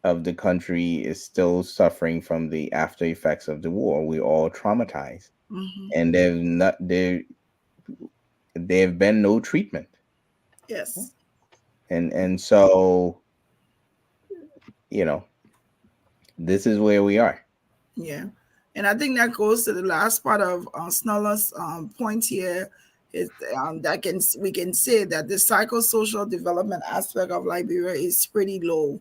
of the country is still suffering from the after effects of the war. We're all traumatized, and there have been no treatment. Yes. And so, this is where we are. Yeah. And I think that goes to the last part of Sneller's point here, is we can say that the psychosocial development aspect of Liberia is pretty low.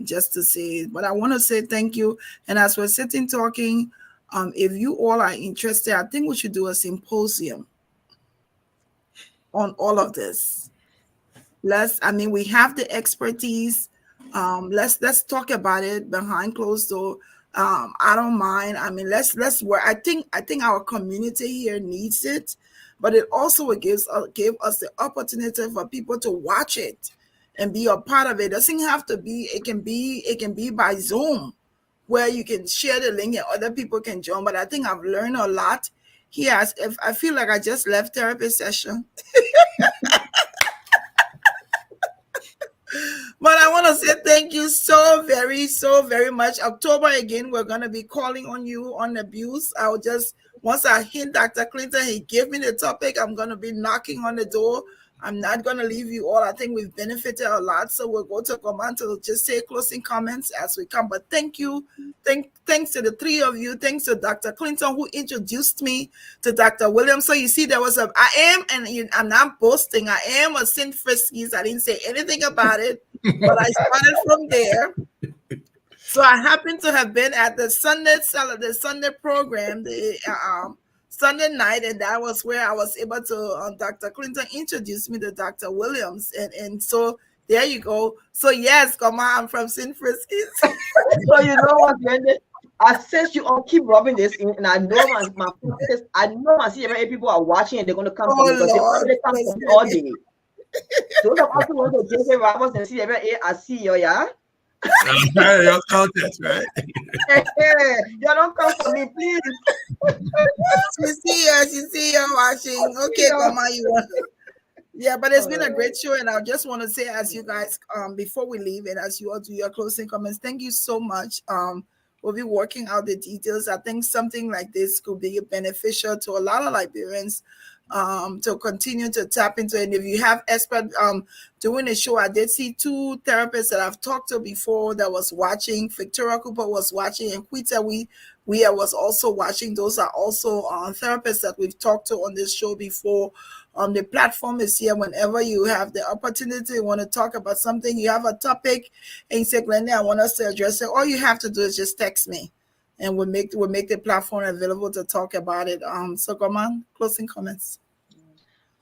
Just to say, but I want to say thank you. And as we're sitting talking, if you all are interested, I think we should do a symposium on all of this. We have the expertise. Let's talk about it behind closed door. I don't mind. Let's work. I think our community here needs it, but it also will give us the opportunity for people to watch it and be a part of it. It doesn't have to be. It can be by Zoom, where you can share the link and other people can join. But I think I've learned a lot here. If I feel like I just left therapy session. But I want to say thank you so very much. October again, we're going to be calling on you on abuse. Once I hit Dr. Clinton, he gave me the topic. I'm going to be knocking on the door. I'm not going to leave you all. I think we've benefited a lot. So we'll go to Goumah to just say closing comments as we come. But thank you. Thanks to the three of you. Thanks to Dr. Clinton, who introduced me to Dr. Williams. So you see, I'm not boasting. I am a St. Friskies. I didn't say anything about it, but I started from there. So I happen to have been at the Sunday program, the Sunday night, and that was where I was able to, Dr. Clinton introduced me to Dr. Williams. And so there you go. So yes, Goumah, I'm from St. Friskies. So you know what, Brenda? I sense you all keep rubbing this in, and I know my CMA people are watching and they're going to come from because Lord, they come from all day. Those of us who want to JJ Ramos and CMA, I see you, yeah? Your contest, right? Hey, you don't come for me, please. She see you watching. Okay, Goumah, you want. Yeah, but it's been a great show, and I just want to say, as you guys, before we leave, and as you all do your closing comments, thank you so much. We'll be working out the details. I think something like this could be beneficial to a lot of Liberians, to continue to tap into. And if you have expert doing the show, I did see two therapists that I've talked to before that was watching. Victoria Cooper was watching, and Quita we was also watching. Those are also therapists that we've talked to on this show before. The platform is here whenever you have the opportunity, you want to talk about something, you have a topic, and you say, Glenda, I want us to address it. All you have to do is just text me, and we'll make the platform available to talk about it. So Goumah, closing comments.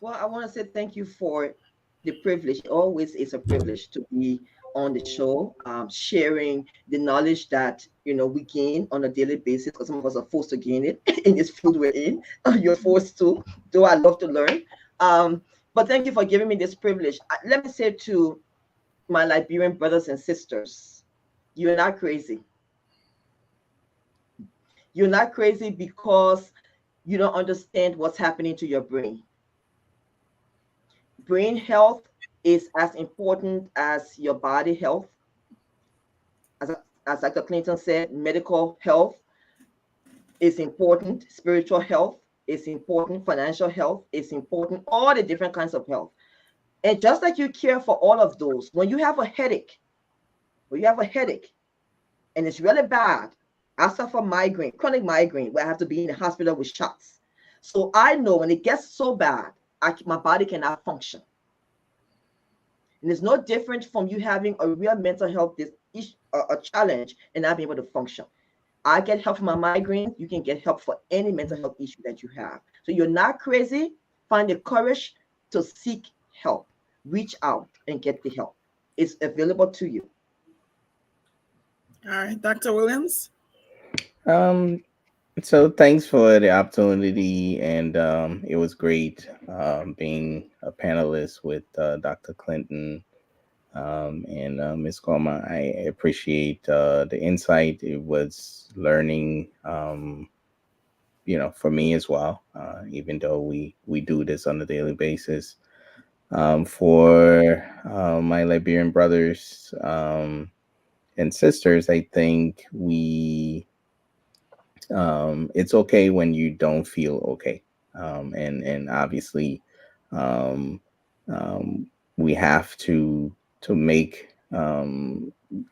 Well, I want to say thank you for the privilege. It always is a privilege to be on the show, sharing the knowledge that we gain on a daily basis, because some of us are forced to gain it in this field we're in. You're forced to, though I love to learn. But thank you for giving me this privilege. Let me say to my Liberian brothers and sisters, you're not crazy. You're not crazy because you don't understand what's happening to your brain. Brain health is as important as your body health. As Dr. Clinton said, medical health is important. Spiritual health is important. Financial health is important. All the different kinds of health. And just like you care for all of those, when you have a headache, and it's really bad, I suffer migraine, chronic migraine, where I have to be in the hospital with shots. So I know when it gets so bad, my body cannot function. And it's no different from you having a real mental health a challenge and not being able to function. I get help for my migraine. You can get help for any mental health issue that you have. So you're not crazy. Find the courage to seek help. Reach out and get the help. It's available to you. All right, Dr. Williams. So thanks for the opportunity, and it was great being a panelist with Dr. Clinton and Ms. Goumah. I appreciate the insight. It was learning, for me as well, even though we do this on a daily basis. For my Liberian brothers and sisters, I think it's okay when you don't feel okay, and obviously, um, um, we have to make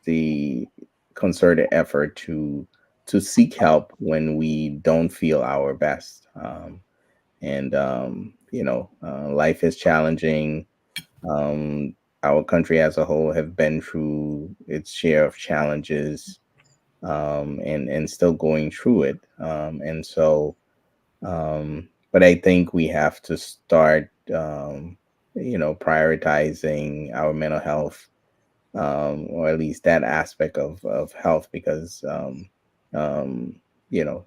the concerted effort to seek help when we don't feel our best. And life is challenging. Um, our country as a whole have been through its share of challenges, and still going through it. But I think we have to start, prioritizing our mental health, or at least that aspect of health, because,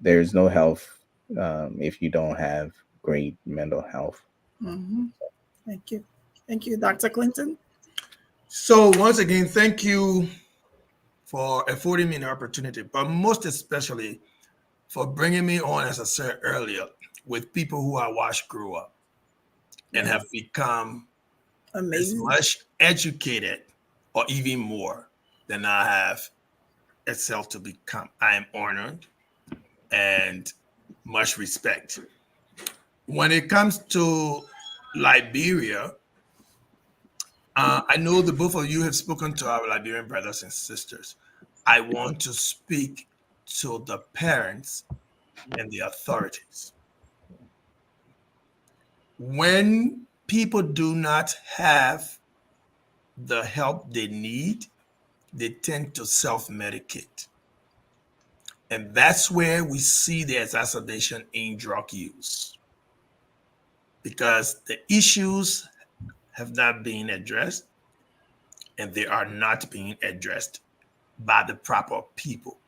there's no health if you don't have great mental health. Mm-hmm. Thank you. Thank you, Dr. Clinton. So once again, thank you for affording me an opportunity, but most especially for bringing me on, as I said earlier, with people who I watched grow up and have become as Amazing. much educated or even more than I have excelled to become. I am honored and much respect. When it comes to Liberia, I know the both of you have spoken to our Liberian brothers and sisters. I want to speak to the parents and the authorities. When people do not have the help they need, they tend to self-medicate. And that's where we see the exacerbation in drug use, because the issues have not been addressed, and they are not being addressed by the proper people.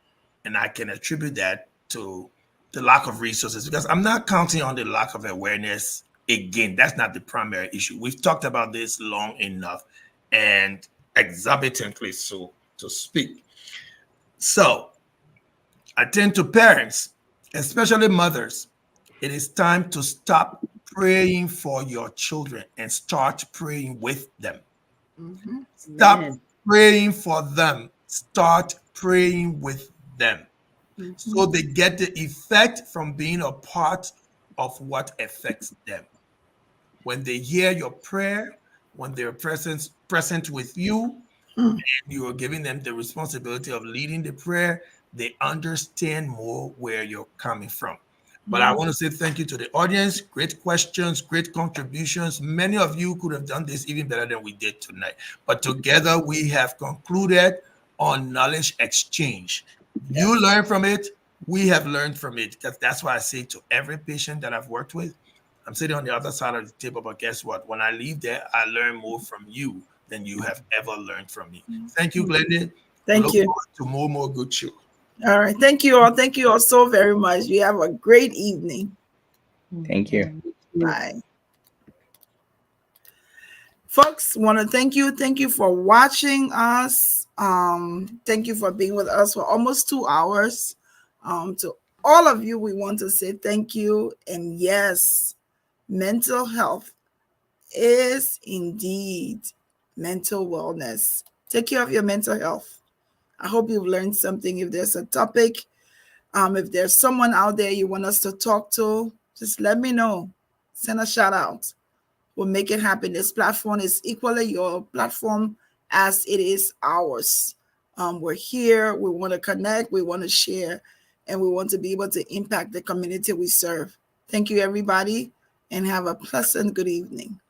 And I can attribute that to the lack of resources, because I'm not counting on the lack of awareness. Again, that's not the primary issue. We've talked about this long enough, and exorbitantly so, to speak. So I tend to parents, especially mothers. It is time to stop praying for your children and start praying with them. Mm-hmm. Stop Amen. praying for them. Start praying with them. Mm-hmm. So they get the effect from being a part of what affects them. When they hear your prayer, when they're present with you, Mm. you are giving them the responsibility of leading the prayer, they understand more where you're coming from. But I want to say thank you to the audience. Great questions, great contributions. Many of you could have done this even better than we did tonight. But together we have concluded on knowledge exchange. You learn from it. We have learned from it. That's why I say to every patient that I've worked with, I'm sitting on the other side of the table, but guess what? When I leave there, I learn more from you than you have ever learned from me. Thank you, Glenda. Thank you. Forward to more good show. All right. Thank you all. Thank you all so very much. You have a great evening. Thank you. Bye. Folks, want to thank you. Thank you for watching us. Thank you for being with us for almost 2 hours. To all of you, we want to say thank you. And yes, mental health is indeed mental wellness. Take care of your mental health. I hope you've learned something. If there's a topic, if there's someone out there you want us to talk to, just let me know. Send a shout out. We'll make it happen. This platform is equally your platform as it is ours. We're here. We want to connect. We want to share. And we want to be able to impact the community we serve. Thank you, everybody, and have a pleasant good evening.